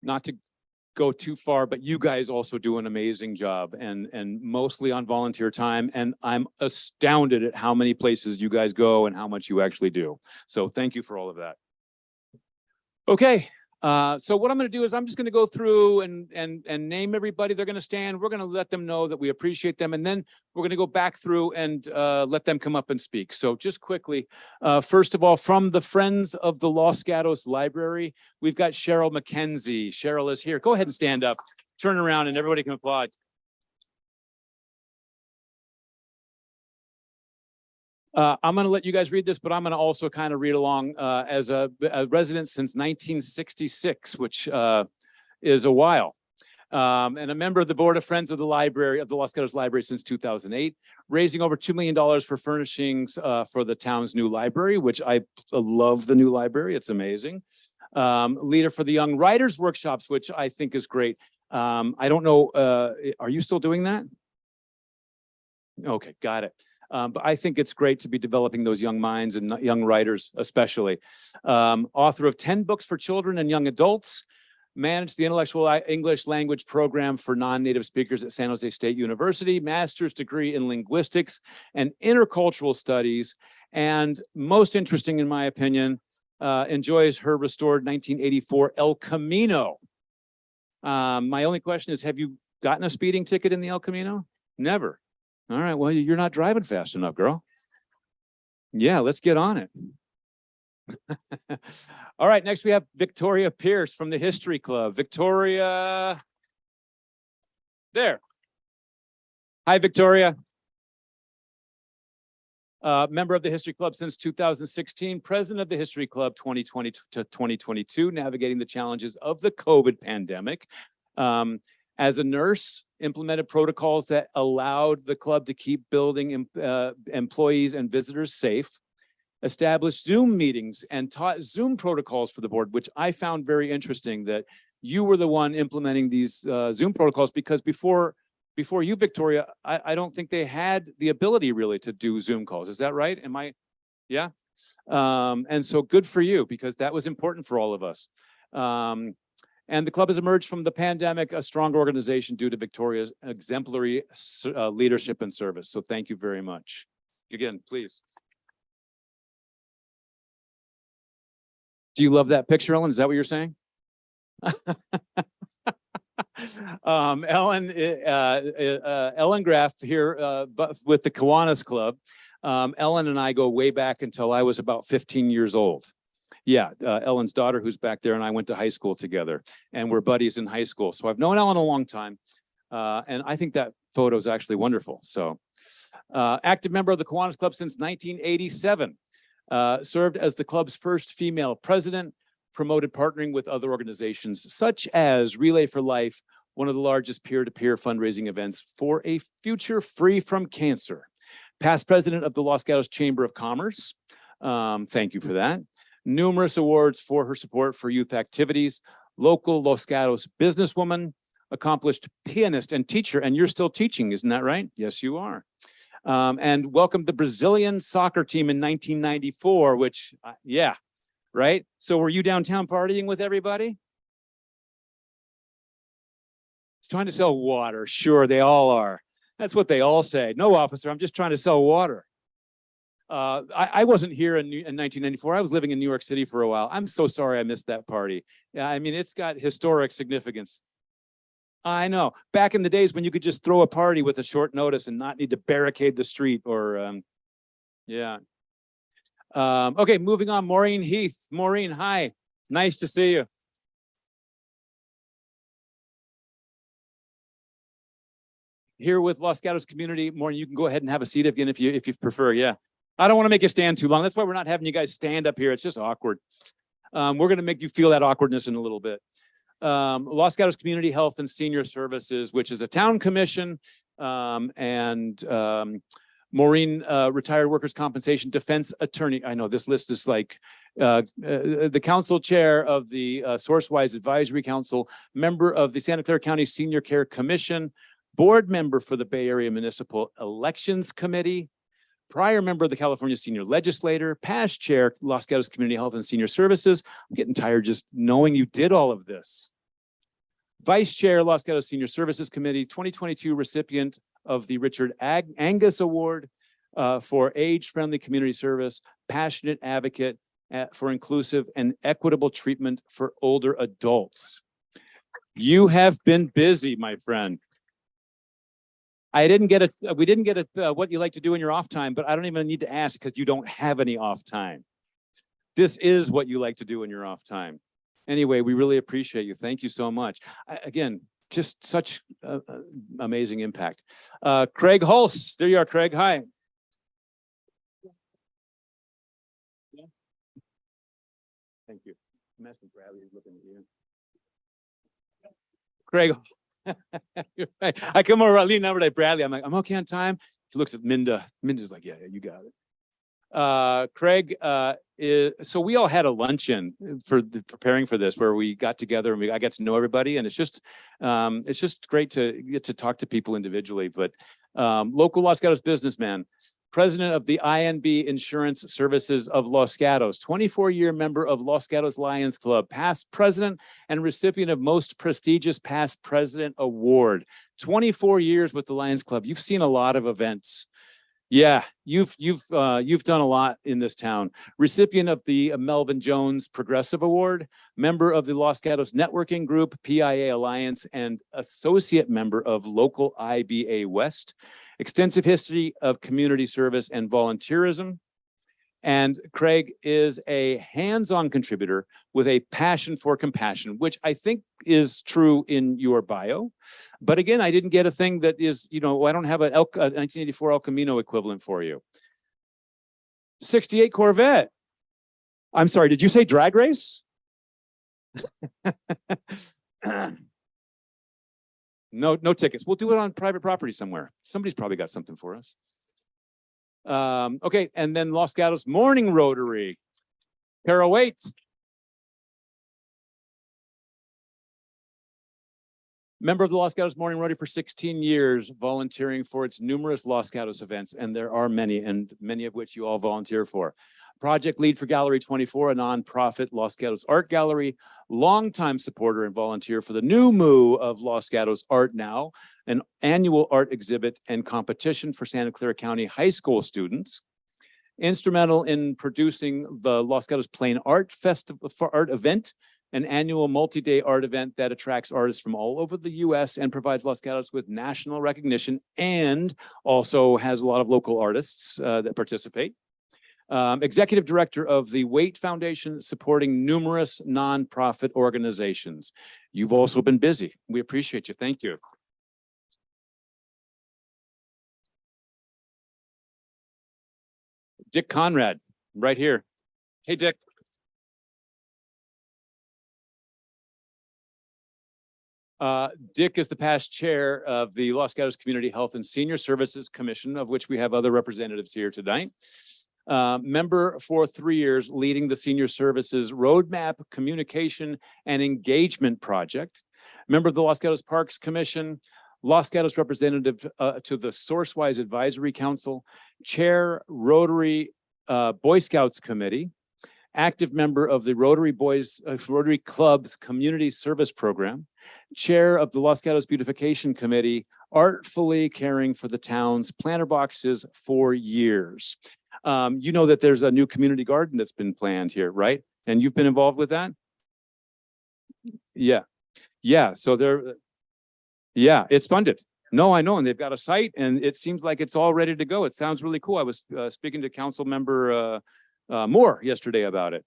Not to go too far, but you guys also do an amazing job and mostly on volunteer time. And I'm astounded at how many places you guys go and how much you actually do. So thank you for all of that. Okay. So what I'm going to do is I'm just going to go through and name everybody. They're going to stand. We're going to let them know that we appreciate them. And then we're going to go back through and let them come up and speak. So just quickly, first of all, from the Friends of the Los Gatos Library, we've got Cheryl McKenzie. Cheryl is here. Go ahead and stand up, turn around, and everybody can applaud. I'm going to let you guys read this, but I'm going to also kind of read along as a resident since 1966, which is a while. And a member of the board of Friends of the Library of the Los Gatos Library since 2008, raising over $2 million for furnishings for the town's new library, which I love the new library. It's amazing. Leader for the Young Writers Workshops, which I think is great. I don't know, are you still doing that? Okay, got it. But I think it's great to be developing those young minds and young writers, especially. Author of 10 books for children and young adults, managed the intellectual English language program for non-native speakers at San Jose State University, master's degree in linguistics and intercultural studies, and most interesting, in my opinion, enjoys her restored 1984 El Camino. My only question is, have you gotten a speeding ticket in the El Camino? Never. All right, well, you're not driving fast enough, girl. Yeah, let's get on it. All right, next we have Victoria Pierce from the History Club. Victoria, there. Hi, Victoria. Member of the History Club since 2016, president of the History Club 2020 to 2022, navigating the challenges of the COVID pandemic. As a nurse, implemented protocols that allowed the club to keep building employees and visitors safe, established Zoom meetings and taught Zoom protocols for the board, which I found very interesting that you were the one implementing these Zoom protocols, because before you, Victoria, I don't think they had the ability really to do Zoom calls. Is that right? Am I? Yeah. And so good for you, because that was important for all of us. And the club has emerged from the pandemic a strong organization due to Victoria's exemplary leadership and service. So thank you very much. Again, please. Do you love that picture, Ellen? Is that what you're saying? Ellen Graff here with the Kiwanis Club. Ellen and I go way back until I was about 15 years old. Yeah, Ellen's daughter, who's back there, and I went to high school together, and we're buddies in high school. So I've known Ellen a long time, and I think that photo is actually wonderful. So, active member of the Kiwanis Club since 1987, served as the club's first female president, promoted partnering with other organizations such as Relay for Life, one of the largest peer-to-peer fundraising events for a future free from cancer. Past president of the Los Gatos Chamber of Commerce. Thank you for that. Numerous awards for her support for youth activities, local Los Gatos businesswoman, accomplished pianist and teacher, and you're still teaching, isn't that right? Yes, you are. And welcomed the Brazilian soccer team in 1994, which, yeah, right? So were you downtown partying with everybody? It's trying to sell water. Sure, they all are. That's what they all say. No, officer, I'm just trying to sell water. I wasn't here in 1994. I was living in New York City for a while. I'm so sorry I missed that party. Yeah, I mean, it's got historic significance. I know. Back in the days when you could just throw a party with a short notice and not need to barricade the street or, yeah. Okay, moving on. Maureen Heath. Maureen, hi. Nice to see you. Here with Los Gatos community. Maureen, you can go ahead and have a seat again if you prefer. Yeah. I don't want to make you stand too long. That's why we're not having you guys stand up here. It's just awkward. We're going to make you feel that awkwardness in a little bit. Los Gatos Community Health and Senior Services, which is a town commission Maureen, retired workers' compensation defense attorney. I know this list is like the council chair of the SourceWise Advisory Council, member of the Santa Clara County Senior Care Commission, board member for the Bay Area Municipal Elections Committee, prior member of the California Senior Legislator, past chair, Los Gatos Community Health and Senior Services. I'm getting tired just knowing you did all of this. Vice Chair, Los Gatos Senior Services Committee, 2022 recipient of the Richard Angus Award for age-friendly community service, passionate advocate for inclusive and equitable treatment for older adults. You have been busy, my friend. We didn't get what you like to do in your off time, but I don't even need to ask because you don't have any off time. This is what you like to do in your off time. Anyway, we really appreciate you. Thank you so much. Again, just such amazing impact. Craig Hulse, there you are, Craig. Hi. Yeah. Thank you. I'm asking Bradley, he's looking at you. Craig, you're right. I come over, I lean over to Bradley. I'm like, I'm okay on time. He looks at Minda. Minda's like, yeah, you got it. Craig, so we all had a luncheon for preparing for this, where we got together and I got to know everybody, and it's just great to get to talk to people individually. But local Los Gatos businessman, president of the INB Insurance Services of Los Gatos, 24-year member of Los Gatos Lions Club, past president and recipient of most prestigious past president award. 24 years with the Lions Club. You've seen a lot of events. Yeah, you've done a lot in this town. Recipient of the Melvin Jones Progressive Award, member of the Los Gatos Networking Group, PIA Alliance, and associate member of local IBA West. Extensive history of community service and volunteerism. And Craig is a hands-on contributor with a passion for compassion, which I think is true in your bio. But again, I didn't get a thing that is, I don't have a 1984 El Camino equivalent for you. 68 Corvette. I'm sorry, did you say drag race? No tickets. We'll do it on private property somewhere. Somebody's probably got something for us. Okay, and then Los Gatos Morning Rotary. Carol Waits. Member of the Los Gatos Morning Rotary for 16 years, volunteering for its numerous Los Gatos events, and there are many, and many of which you all volunteer for. Project lead for Gallery 24, a nonprofit Los Gatos art gallery, longtime supporter and volunteer for the new moo of Los Gatos Art Now, an annual art exhibit and competition for Santa Clara County high school students. Instrumental in producing the Los Gatos Plain Art Festival for Art event, an annual multi-day art event that attracts artists from all over the US and provides Los Gatos with national recognition, and also has a lot of local artists that participate. Executive director of the Waite Foundation, supporting numerous nonprofit organizations. You've also been busy. We appreciate you. Thank you. Dick Conrad, right here. Hey, Dick. Dick is the past chair of the Los Gatos Community Health and Senior Services Commission, of which we have other representatives here tonight. Member for 3 years, leading the Senior Services Roadmap Communication and Engagement Project. Member of the Los Gatos Parks Commission, Los Gatos representative to the SourceWise Advisory Council, chair Rotary Boy Scouts Committee, active member of the Rotary Club's Community Service Program, chair of the Los Gatos Beautification Committee, artfully caring for the town's planter boxes for years. You know that there's a new community garden that's been planned here, right? And you've been involved with that? Yeah, so it's funded. No, I know, and they've got a site, and it seems like it's all ready to go. It sounds really cool. I was speaking to Council Member Moore yesterday about it.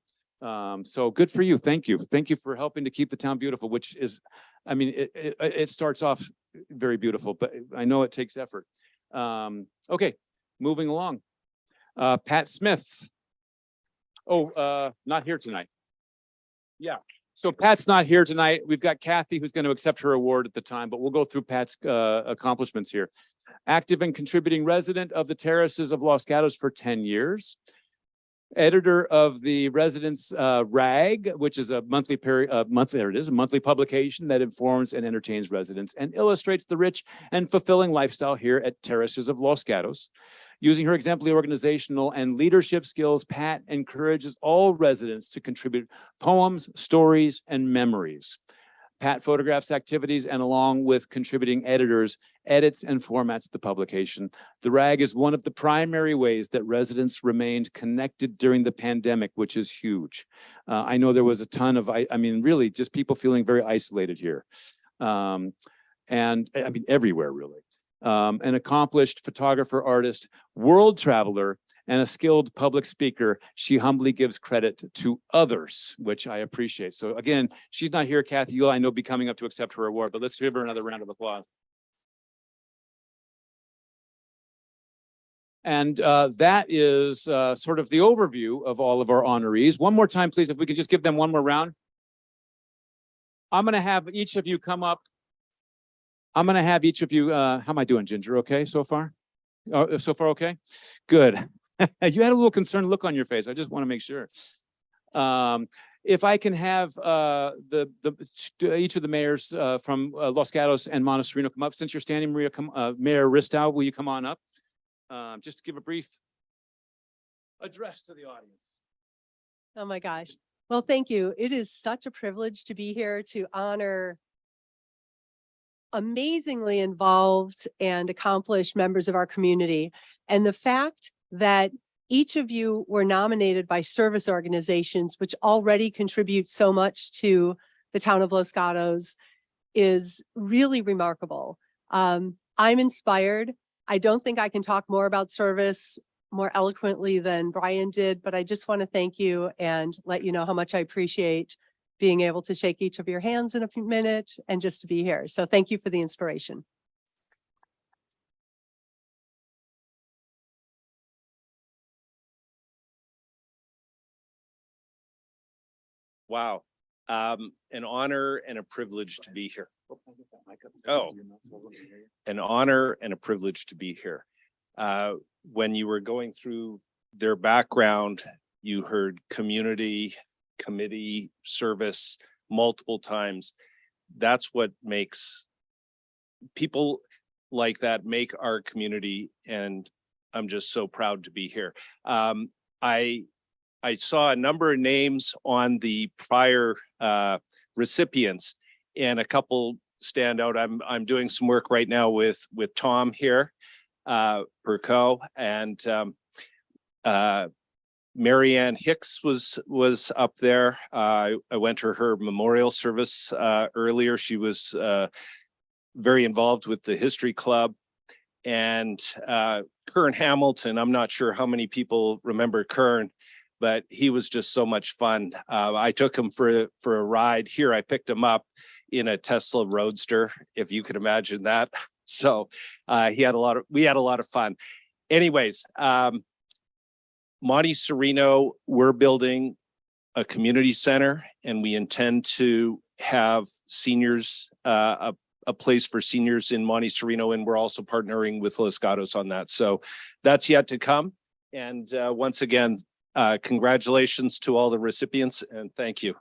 So good for you. Thank you. Thank you for helping to keep the town beautiful, which is, I mean, it starts off very beautiful, but I know it takes effort. Okay, moving along. Pat Smith. Oh, not here tonight. Yeah, So Pat's not here tonight. We've got Kathy who's going to accept her award at the time, but we'll go through Pat's accomplishments here. Active and contributing resident of the Terraces of Los Gatos for 10 years. Editor of the Residents Rag, which is a monthly publication that informs and entertains residents and illustrates the rich and fulfilling lifestyle here at Terraces of Los Gatos. Using her exemplary organizational and leadership skills, Pat encourages all residents to contribute poems, stories, and memories. Pat photographs activities and along with contributing editors, edits and formats the publication. The Rag is one of the primary ways that residents remained connected during the pandemic, which is huge. I know there was a ton of, I mean, really just people feeling very isolated here. And I mean, everywhere really. An accomplished photographer, artist, world traveler, and a skilled public speaker, she humbly gives credit to others, which I appreciate. So again, she's not here, Kathy, you'll, I know, be coming up to accept her award, but let's give her another round of applause. And that is sort of the overview of all of our honorees. One more time, please, if we could just give them one more round. I'm going to have each of you come up. I'm going to have each of you, how am I doing, Ginger? Okay so far? So far okay? Good. You had a little concerned look on your face. I just want to make sure. If I can have each of the mayors from Los Gatos and Montecito come up. Since you're standing, Maria, Mayor Ristow, will you come on up? Just to give a brief address to the audience. Oh my gosh. Well, thank you. It is such a privilege to be here to honor amazingly involved and accomplished members of our community. And the fact that each of you were nominated by service organizations, which already contribute so much to the town of Los Gatos, is really remarkable. I'm inspired. I don't think I can talk more about service more eloquently than Brian did, but I just want to thank you and let you know how much I appreciate being able to shake each of your hands in a minute and just to be here. So thank you for the inspiration. Wow. An honor and a privilege to be here. Oh, an honor and a privilege to be here. When you were going through their background, you heard community, committee, service multiple times. That's what makes people like that make our community, and I'm just so proud to be here. I saw a number of names on the prior recipients, and a couple stand out. I'm doing some work right now with Tom here, Burko, and Marianne Hicks was up there. I went to her memorial service earlier. She was very involved with the History Club. And Kern Hamilton, I'm not sure how many people remember Kern, but he was just so much fun. I took him for a ride here. I picked him up in a Tesla Roadster, if you could imagine that. So we had a lot of fun. Anyways, Montecito, we're building a community center, and we intend to have seniors, a place for seniors in Montecito, and we're also partnering with Los Gatos on that. So that's yet to come. And once again, congratulations to all the recipients, and thank you.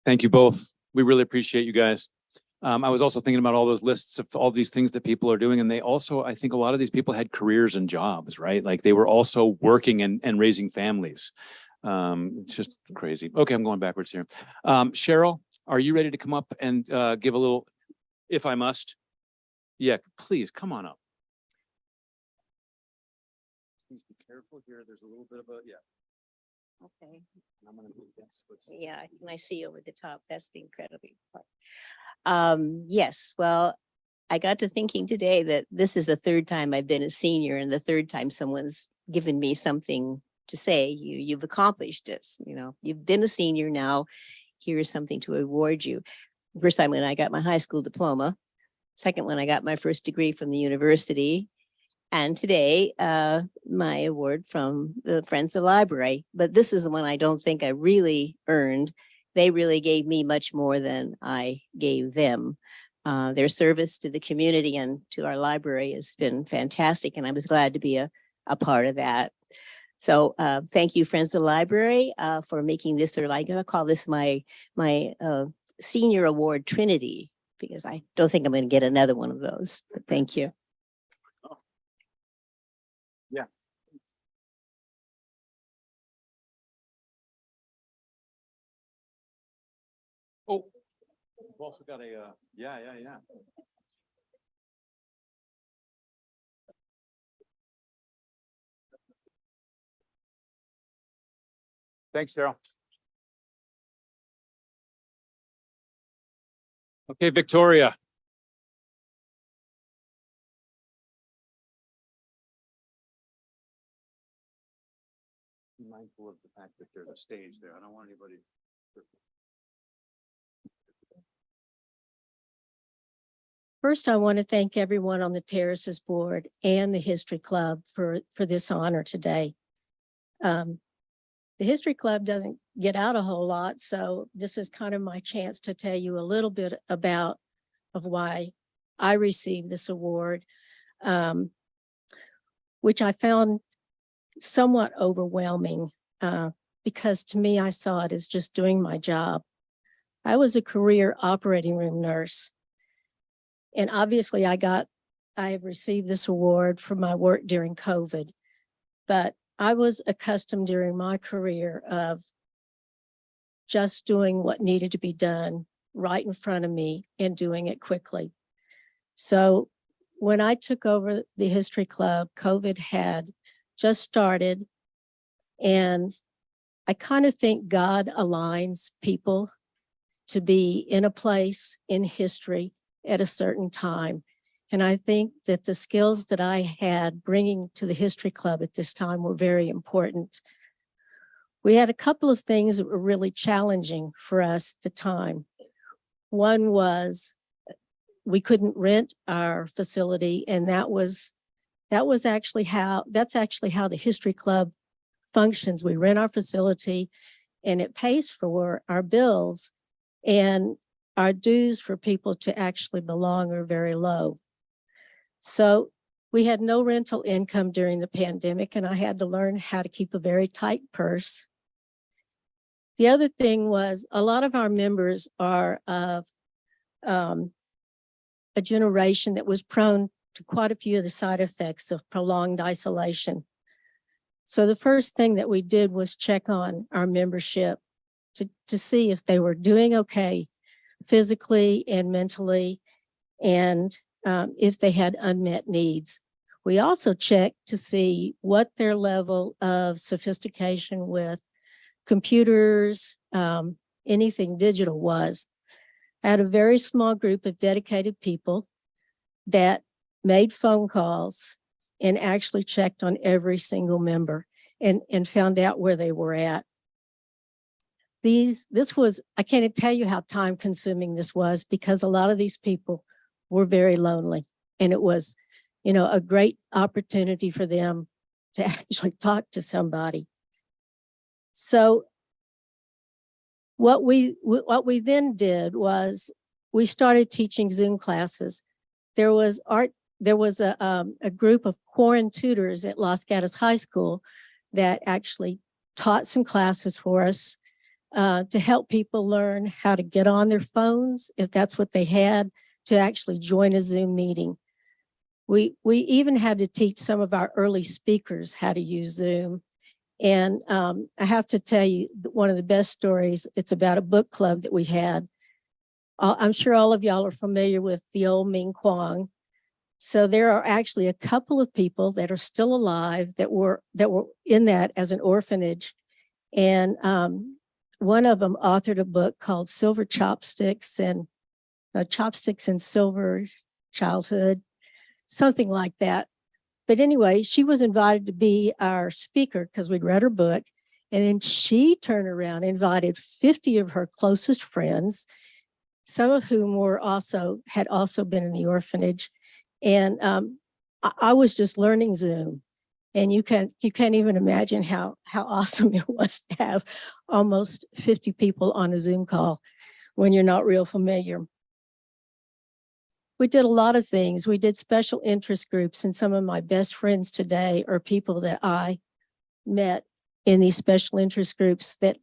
Thank you both. We really appreciate you guys. I was also thinking about all those lists of all these things that people are doing. And they also, I think a lot of these people had careers and jobs, right? Like they were also working and raising families. It's just crazy. Okay, I'm going backwards here. Cheryl, are you ready to come up and give a little, if I must? Yeah, please come on up. Please be careful here. There's a little bit of a, yeah. Okay. I'm gonna move this. Yeah, and I see over the top. That's the incredible part. Yes, well, I got to thinking today that this is the third time I've been a senior and the third time someone's given me something to say. You've accomplished this, you know, you've been a senior now. Here's something to award you. First time when I got my high school diploma. Second one, I got my first degree from the university. And today, my award from the Friends of the Library, but this is the one I don't think I really earned. They really gave me much more than I gave them. Their service to the community and to our library has been fantastic, and I was glad to be a part of that. So thank you, Friends of the Library, for making this, or I'm gonna call this my senior award trinity, because I don't think I'm gonna get another one of those, but thank you. Oh, we've also got a, yeah. Thanks, Cheryl. Okay, Victoria. Be mindful of the fact that there's a stage there. I don't want anybody. First, I want to thank everyone on the Terraces Board and the History Club for this honor today. The History Club doesn't get out a whole lot, so this is kind of my chance to tell you a little bit about why I received this award, which I found somewhat overwhelming because to me, I saw it as just doing my job. I was a career operating room nurse. And obviously I have received this award for my work during COVID, but I was accustomed during my career of just doing what needed to be done right in front of me and doing it quickly. So when I took over the History Club, COVID had just started, and I kind of think God aligns people to be in a place in history at a certain time. And I think that the skills that I had bringing to the History Club at this time were very important. We had a couple of things that were really challenging for us at the time. One was we couldn't rent our facility, and that's actually how the History Club functions. We rent our facility and it pays for our bills, and our dues for people to actually belong are very low. So we had no rental income during the pandemic, and I had to learn how to keep a very tight purse. The other thing was a lot of our members are of a generation that was prone to quite a few of the side effects of prolonged isolation. So the first thing that we did was check on our membership to see if they were doing okay physically and mentally, and if they had unmet needs. We also checked to see what their level of sophistication with computers, anything digital was. I had a very small group of dedicated people that made phone calls and actually checked on every single member and found out where they were at. I can't tell you how time consuming this was, because a lot of these people were very lonely, and it was, a great opportunity for them to actually talk to somebody. So what we then did was we started teaching Zoom classes. There was a group of Quarren tutors at Los Gatos High School that actually taught some classes for us to help people learn how to get on their phones, if that's what they had, to actually join a Zoom meeting. We even had to teach some of our early speakers how to use Zoom. And I have to tell you, one of the best stories, it's about a book club that we had. I'm sure all of y'all are familiar with the old Ming Kwang. So there are actually a couple of people that are still alive that were in that as an orphanage. And one of them authored a book called Silver Chopsticks and Chopsticks and Silver Childhood, something like that. But anyway, she was invited to be our speaker because we'd read her book. And then she turned around and invited 50 of her closest friends, some of whom had also been in the orphanage. And I was just learning Zoom. And you can't even imagine how awesome it was to have almost 50 people on a Zoom call when you're not real familiar. We did a lot of things. We did special interest groups, and some of my best friends today are people that I met in these special interest groups that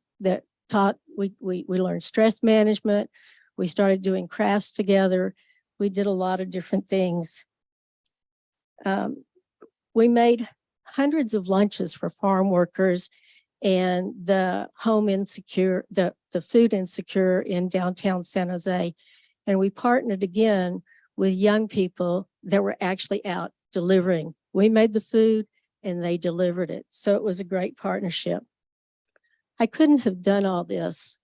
taught, we learned stress management. We started doing crafts together. We did a lot of different things. We made hundreds of lunches for farm workers and the home insecure, the food insecure in downtown San Jose. And we partnered again with young people that were actually out delivering. We made the food and they delivered it. So it was a great partnership. I couldn't have done all this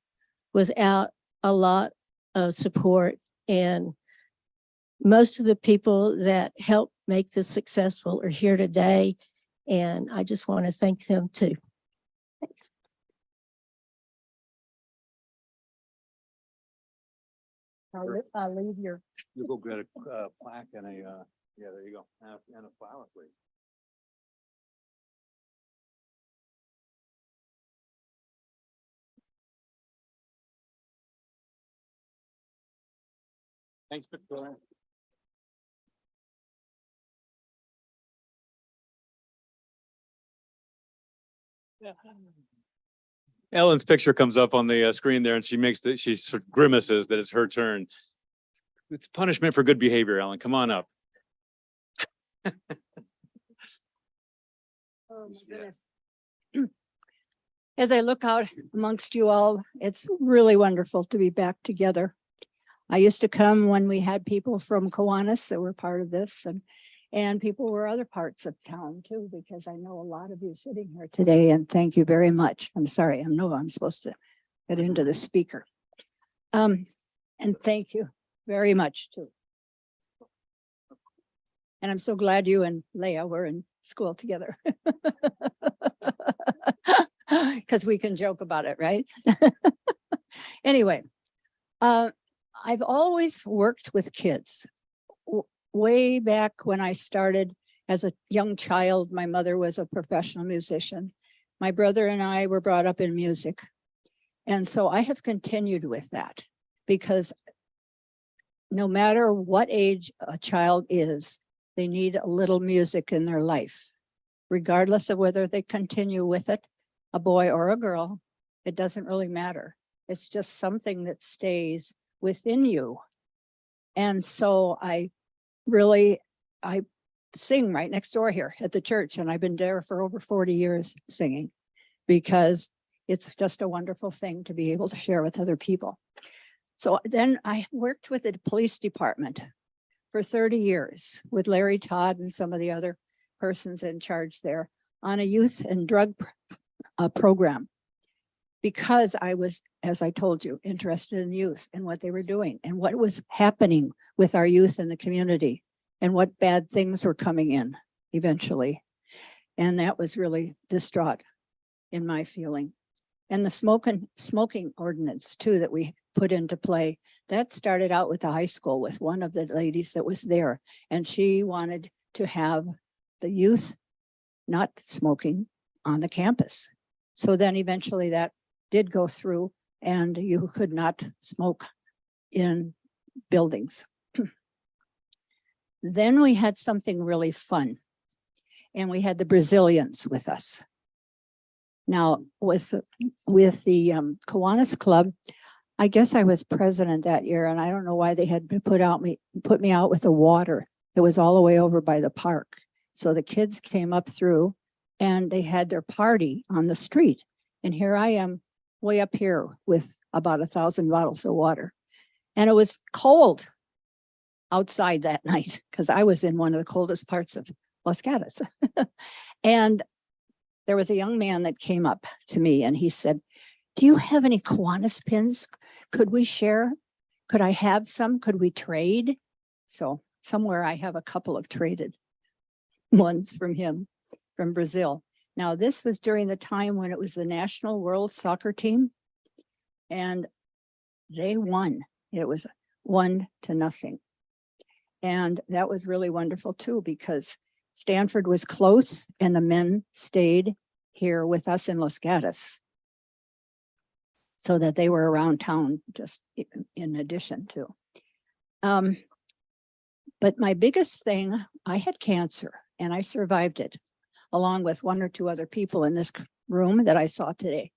without a lot of support, and most of the people that helped make this successful are here today. And I just want to thank them too. Thanks. I'll leave your. You'll go get a plaque and a, yeah, there you go, and a flower, please. Thanks, Victoria. Ellen's picture comes up on the screen there, and she sort of grimaces that it's her turn. It's punishment for good behavior, Ellen. Come on up. Oh my goodness. As I look out amongst you all, it's really wonderful to be back together. I used to come when we had people from Kiwanis that were part of this, and people were other parts of town too, because I know a lot of you sitting here today, and thank you very much. I'm sorry, I'm supposed to get into the speaker. And thank you very much too. And I'm so glad you and Leah were in school together. Because we can joke about it, right? Anyway, I've always worked with kids. Way back when I started as a young child, my mother was a professional musician. My brother and I were brought up in music. And so I have continued with that, because no matter what age a child is, they need a little music in their life, regardless of whether they continue with it, a boy or a girl. It doesn't really matter. It's just something that stays within you. And so I sing right next door here at the church, and I've been there for over 40 years singing, because it's just a wonderful thing to be able to share with other people. So then I worked with the police department for 30 years with Larry Todd and some of the other persons in charge there on a youth and drug program, because I was, as I told you, interested in youth and what they were doing and what was happening with our youth in the community and what bad things were coming in eventually. And that was really distraught in my feeling. And the smoking ordinance too that we put into play, that started out with the high school with one of the ladies that was there. And she wanted to have the youth not smoking on the campus. So then eventually that did go through, and you could not smoke in buildings. Then we had something really fun, and we had the Brazilians with us. Now with the Kiwanis Club, I guess I was president that year, and I don't know why they had put me out with the water that was all the way over by the park. So the kids came up through and they had their party on the street. And here I am way up here with about 1,000 bottles of water. And it was cold outside that night, because I was in one of the coldest parts of Los Gatos. And there was a young man that came up to me and he said, "Do you have any Kiwanis pins? Could we share? Could I have some? Could we trade?" So somewhere I have a couple of traded ones from him, from Brazil. Now, this was during the time when it was the national world soccer team, and they won. It was 1-0. And that was really wonderful too, because Stanford was close and the men stayed here with us in Los Gatos. So that they were around town just in addition to. But my biggest thing, I had cancer and I survived it, along with one or two other people in this room that I saw today.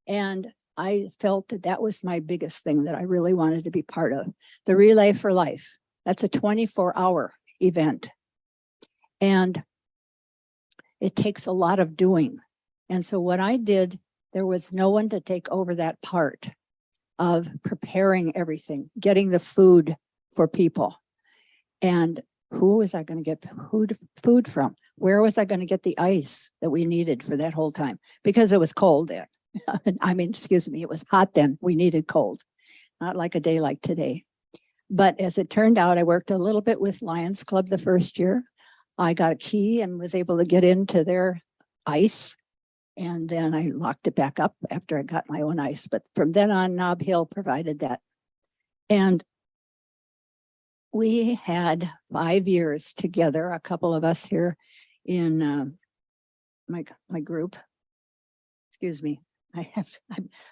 And I felt that that was my biggest thing that I really wanted to be part of. The Relay for Life. That's a 24-hour event. And it takes a lot of doing. And so what I did, there was no one to take over that part of preparing everything, getting the food for people. And who was I going to get food from? Where was I going to get the ice that we needed for that whole time? Because it was cold then. I mean, excuse me, it was hot then. We needed cold, not like a day like today. But as it turned out, I worked a little bit with Lions Club the first year. I got a key and was able to get into their ice. And then I locked it back up after I got my own ice. But from then on, Nob Hill provided that. And we had 5 years together, a couple of us here in my group. Excuse me, I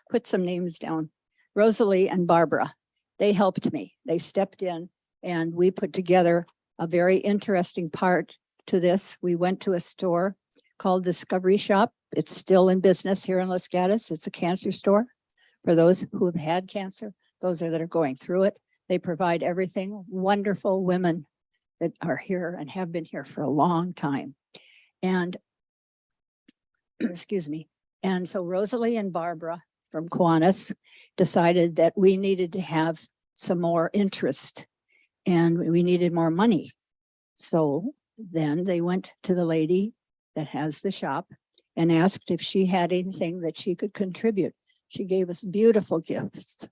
put some names down. Rosalie and Barbara, they helped me. They stepped in and we put together a very interesting part to this. We went to a store called Discovery Shop. It's still in business here in Los Gatos. It's a cancer store for those who have had cancer, those that are going through it. They provide everything. Wonderful women that are here and have been here for a long time. And excuse me. And so Rosalie and Barbara from Kiwanis decided that we needed to have some more interest and we needed more money. So then they went to the lady that has the shop and asked if she had anything that she could contribute. She gave us beautiful gifts.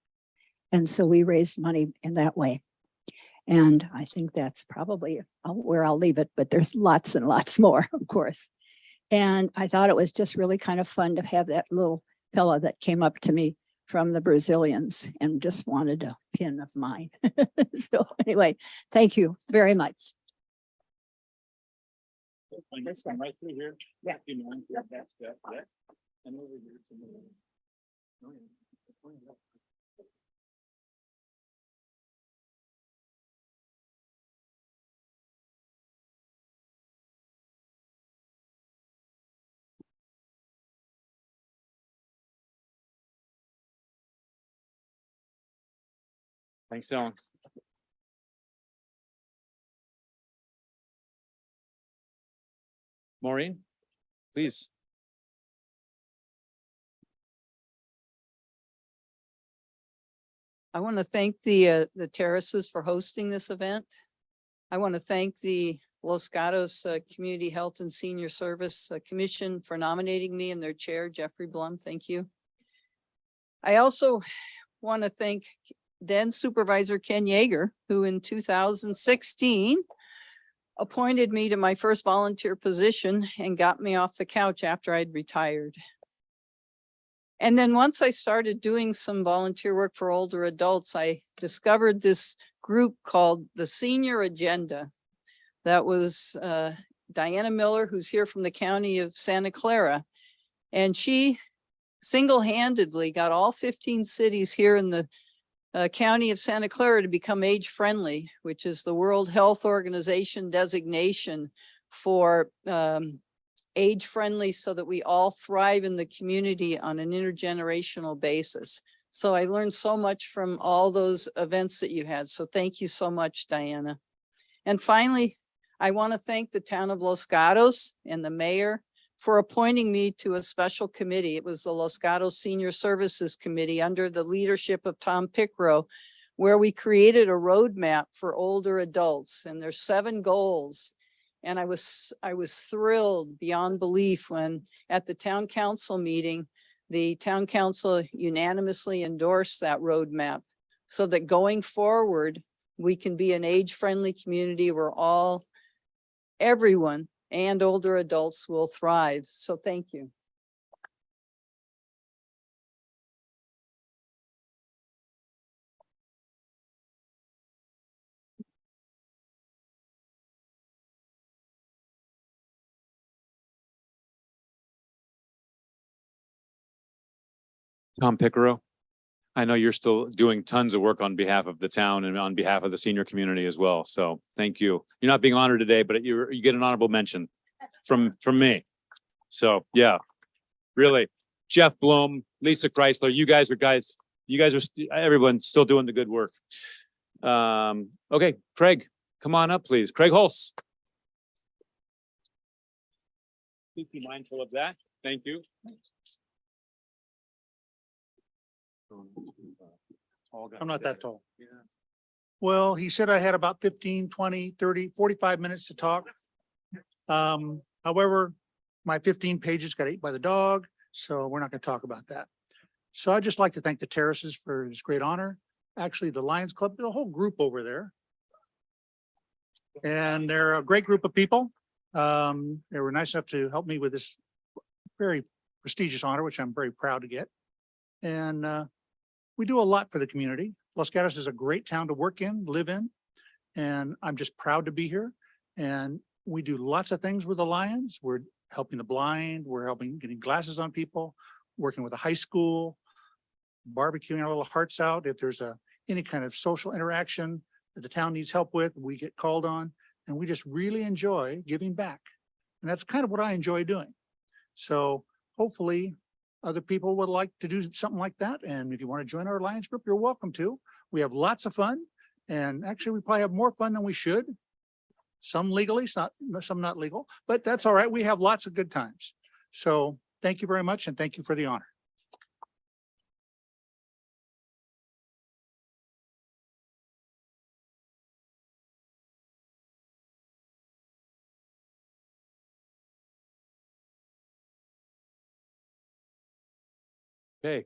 And so we raised money in that way. And I think that's probably where I'll leave it, but there's lots and lots more, of course. And I thought it was just really kind of fun to have that little fella that came up to me from the Brazilians and just wanted a pin of mine. So anyway, thank you very much. This one right through here. Yeah. That's good. Yeah. And over here. Oh, yeah. Thanks, Ellen. Maureen, please. I want to thank the Terraces for hosting this event. I want to thank the Los Gatos Community Health and Senior Service Commission for nominating me and their chair, Jeffrey Blum. Thank you. I also want to thank then Supervisor Ken Yeager, who in 2016 appointed me to my first volunteer position and got me off the couch after I'd retired. And then once I started doing some volunteer work for older adults, I discovered this group called the Senior Agenda. That was Diana Miller, who's here from the county of Santa Clara. And she single-handedly got all 15 cities here in the county of Santa Clara to become age friendly, which is the World Health Organization designation for age friendly so that we all thrive in the community on an intergenerational basis. So I learned so much from all those events that you had. So thank you so much, Diana. And finally, I want to thank the town of Los Gatos and the mayor for appointing me to a special committee. It was the Los Gatos Senior Services Committee under the leadership of Tom Pickrow, where we created a roadmap for older adults, and there's 7 goals. And I was thrilled beyond belief when at the town council meeting, the town council unanimously endorsed that roadmap so that going forward, we can be an age-friendly community where everyone and older adults will thrive. So thank you. Tom Picaro. I know you're still doing tons of work on behalf of the town and on behalf of the senior community as well. So thank you. You're not being honored today, but you get an honorable mention from me. So yeah, really. Jeff Bloom, Lisa Chrysler, you guys are everyone's still doing the good work. Okay, Craig, come on up, please. Craig Hulse. Please be mindful of that. Thank you. I'm not that tall. Well, he said I had about 15, 20, 30, 45 minutes to talk. However, my 15 pages got ate by the dog, so we're not going to talk about that. So I'd just like to thank the Terraces for this great honor. Actually, the Lions Club, the whole group over there. And they're a great group of people. They were nice enough to help me with this very prestigious honor, which I'm very proud to get. And we do a lot for the community. Los Gatos is a great town to work in, live in, and I'm just proud to be here. And we do lots of things with the Lions. We're helping the blind, we're helping getting glasses on people, working with a high school, barbecuing our little hearts out. If there's any kind of social interaction that the town needs help with, we get called on, and we just really enjoy giving back. And that's kind of what I enjoy doing. So hopefully other people would like to do something like that. And if you want to join our Lions group, you're welcome to. We have lots of fun. And actually, we probably have more fun than we should. Some legally, some not legal, but that's all right. We have lots of good times. So thank you very much. And thank you for the honor. Okay.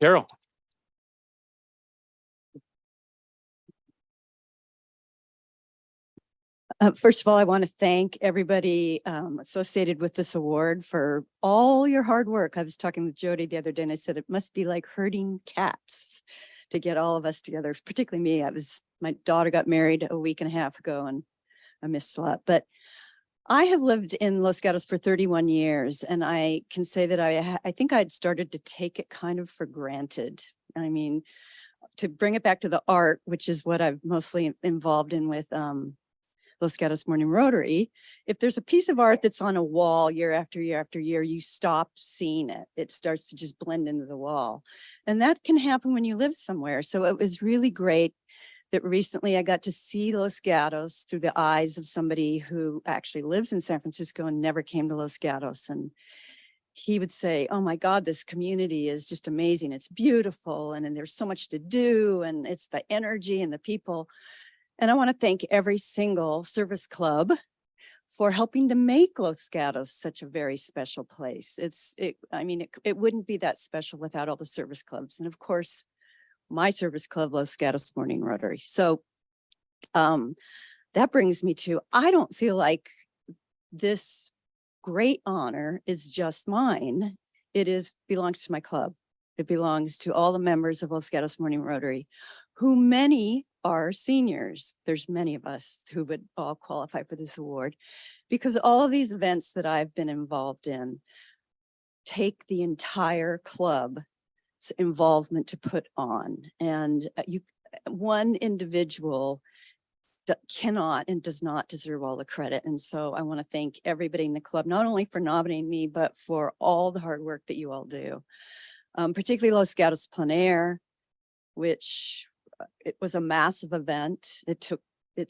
Carol. First of all, I want to thank everybody associated with this award for all your hard work. I was talking with Jody the other day and I said, it must be like herding cats to get all of us together, particularly me. My daughter got married a week and a half ago and I missed a lot, but I have lived in Los Gatos for 31 years and I can say that I think I'd started to take it kind of for granted. I mean, to bring it back to the art, which is what I've mostly involved in with Los Gatos Morning Rotary, if there's a piece of art that's on a wall year after year after year, you stop seeing it. It starts to just blend into the wall. And that can happen when you live somewhere. So it was really great that recently I got to see Los Gatos through the eyes of somebody who actually lives in San Francisco and never came to Los Gatos. And he would say, oh my God, this community is just amazing. It's beautiful. And there's so much to do. And it's the energy and the people. And I want to thank every single service club for helping to make Los Gatos such a very special place. It wouldn't be that special without all the service clubs. And of course, my service club, Los Gatos Morning Rotary. So that brings me to, I don't feel like this great honor is just mine. It belongs to my club. It belongs to all the members of Los Gatos Morning Rotary, who many are seniors. There's many of us who would all qualify for this award because all of these events that I've been involved in take the entire club's involvement to put on. And one individual cannot and does not deserve all the credit. And so I want to thank everybody in the club, not only for nominating me, but for all the hard work that you all do. Particularly Los Gatos Plein Air, which it was a massive event. It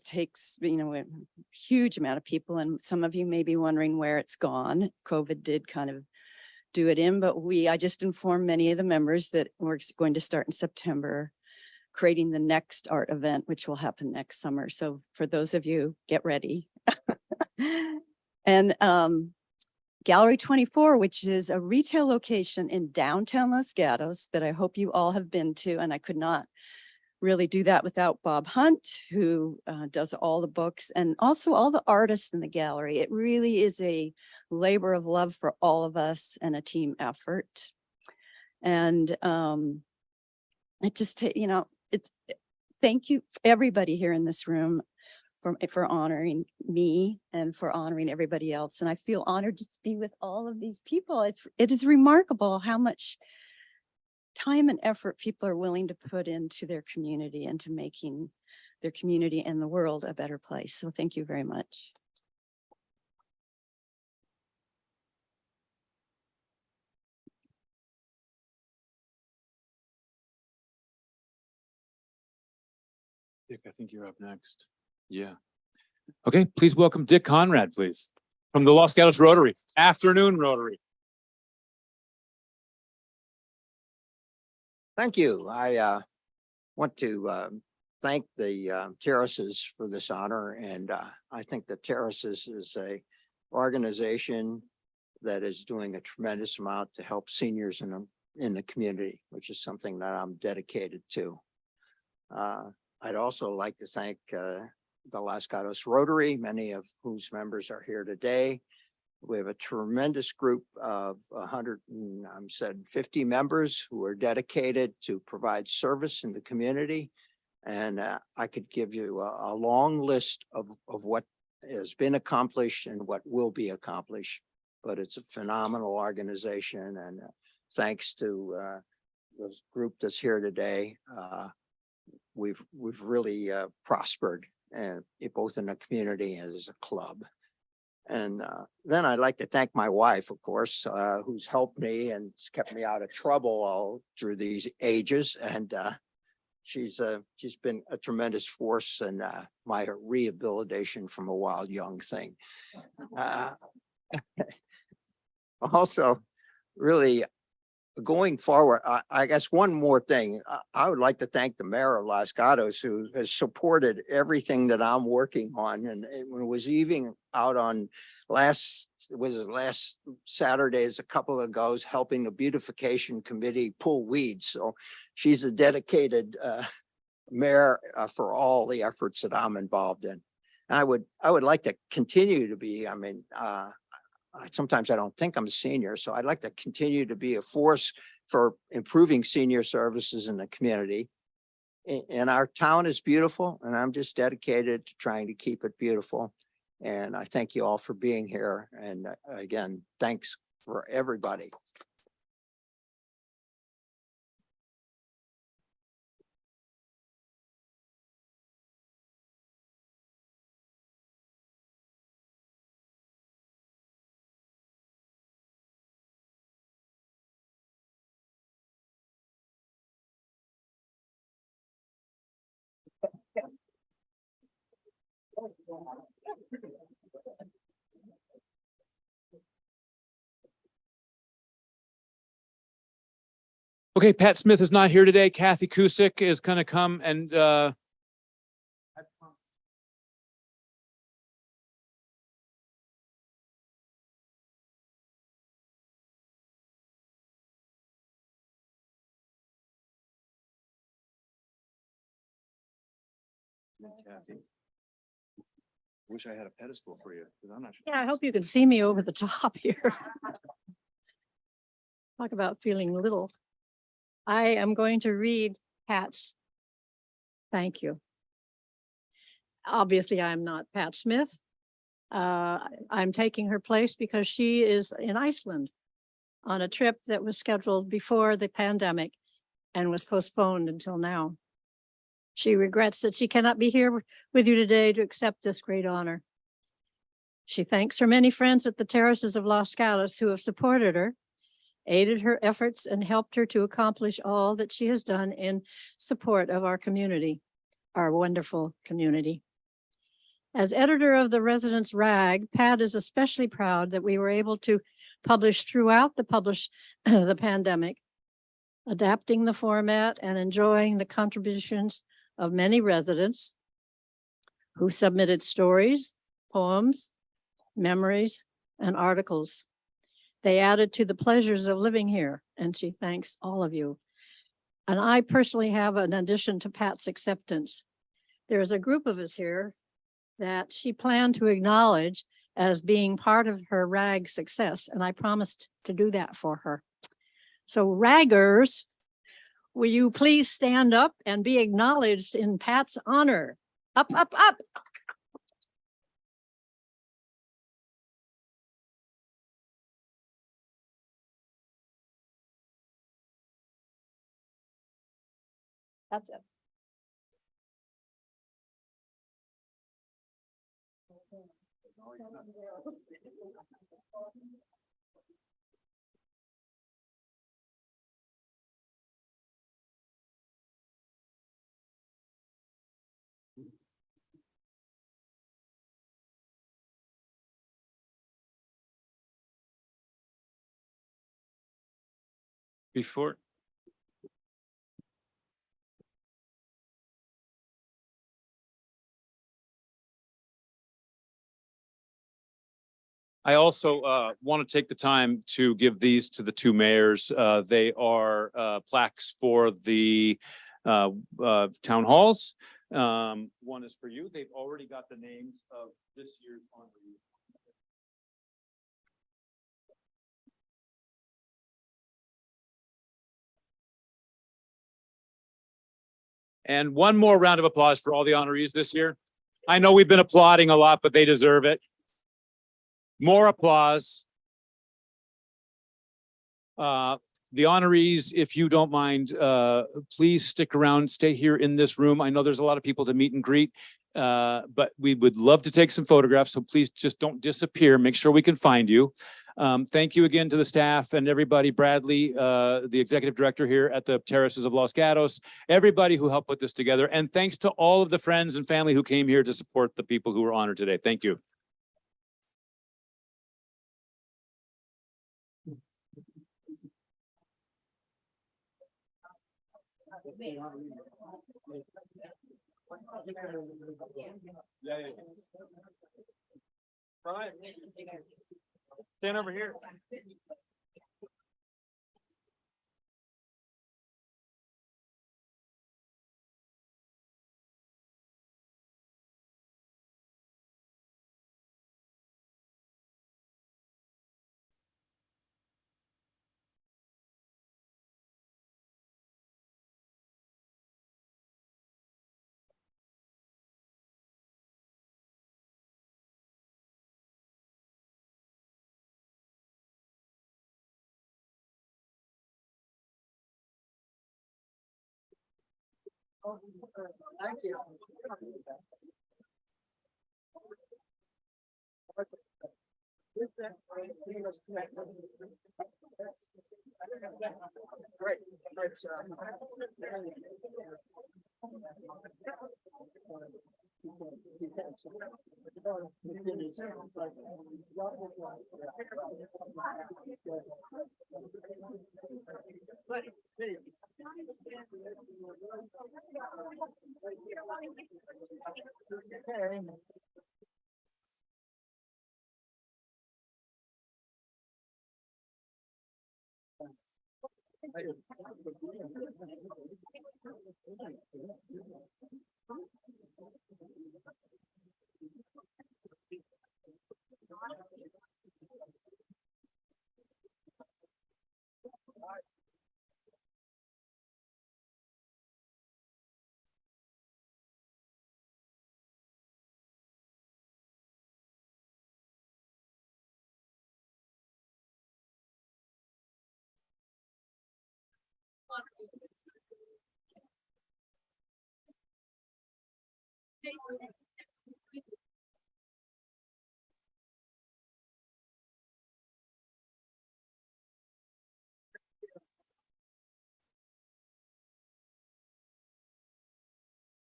takes, a huge amount of people. And some of you may be wondering where it's gone. COVID did kind of do it in, but I just informed many of the members that we're going to start in September, creating the next art event, which will happen next summer. So for those of you, get ready. And Gallery 24, which is a retail location in downtown Los Gatos that I hope you all have been to. And I could not really do that without Bob Hunt, who does all the books and also all the artists in the gallery. It really is a labor of love for all of us and a team effort. And thank you everybody here in this room for honoring me and for honoring everybody else. And I feel honored to be with all of these people. It is remarkable how much time and effort people are willing to put into their community and to making their community and the world a better place. So thank you very much. Dick, I think you're up next. Yeah. Okay, please welcome Dick Conrad, please, from the Los Gatos Rotary, Afternoon Rotary. Thank you. I want to thank the Terraces for this honor, and I think the Terraces is a organization that is doing a tremendous amount to help seniors in the community, which is something that I'm dedicated to. I'd also like to thank the Los Gatos Rotary, many of whose members are here today. We have a tremendous group of 150 members who are dedicated to provide service in the community. And I could give you a long list of what has been accomplished and what will be accomplished, but it's a phenomenal organization. And thanks to the group that's here today, we've really prospered, and both in the community and as a club. And then I'd like to thank my wife, of course, who's helped me and kept me out of trouble all through these ages. And she's been a tremendous force in my rehabilitation from a wild young thing. Also, really, going forward, I guess one more thing, I would like to thank the mayor of Los Gatos, who has supported everything that I'm working on. And it was even out on last Saturdays, a couple of goes, helping the beautification committee pull weeds. So she's a dedicated mayor for all the efforts that I'm involved in. And I would like to continue to be, sometimes I don't think I'm a senior, so I'd like to continue to be a force for improving senior services in the community. And our town is beautiful, and I'm just dedicated to trying to keep it beautiful. And I thank you all for being here. And again, thanks for everybody. Okay, Pat Smith is not here today. Kathy Kusick is going to come and Kathy, wish I had a pedestal for you, because I'm not sure. Yeah, I hope you can see me over the top here. Talk about feeling little. I am going to read Pat's thank you. Obviously, I'm not Pat Smith. I'm taking her place because she is in Iceland on a trip that was scheduled before the pandemic and was postponed until now. She regrets that she cannot be here with you today to accept this great honor. She thanks her many friends at the Terraces of Los Gatos who have supported her, aided her efforts, and helped her to accomplish all that she has done in support of our community, our wonderful community. As editor of the Residents Rag, Pat is especially proud that we were able to publish throughout the pandemic, adapting the format and enjoying the contributions of many residents who submitted stories, poems, memories, and articles. They added to the pleasures of living here, and she thanks all of you. And I personally have an addition to Pat's acceptance. There's a group of us here that she planned to acknowledge as being part of her RAG success, and I promised to do that for her. So raggers, will you please stand up and be acknowledged in Pat's honor? Up, up, up. That's it. Before. I also want to take the time to give these to the two mayors. They are plaques for the town halls. One is for you. They've already got the names of this year's honorees. And one more round of applause for all the honorees this year. I know we've been applauding a lot, but they deserve it. More applause. The honorees, if you don't mind, please stick around, stay here in this room. I know there's a lot of people to meet and greet, but we would love to take some photographs. So please just don't disappear. Make sure we can find you. Thank you again to the staff and everybody, Bradley, the executive director here at the Terraces of Los Gatos, everybody who helped put this together. And thanks to all of the friends and family who came here to support the people who were honored today. Thank you. Right. Stand over here. Thank you. Great, great, sir. Okay.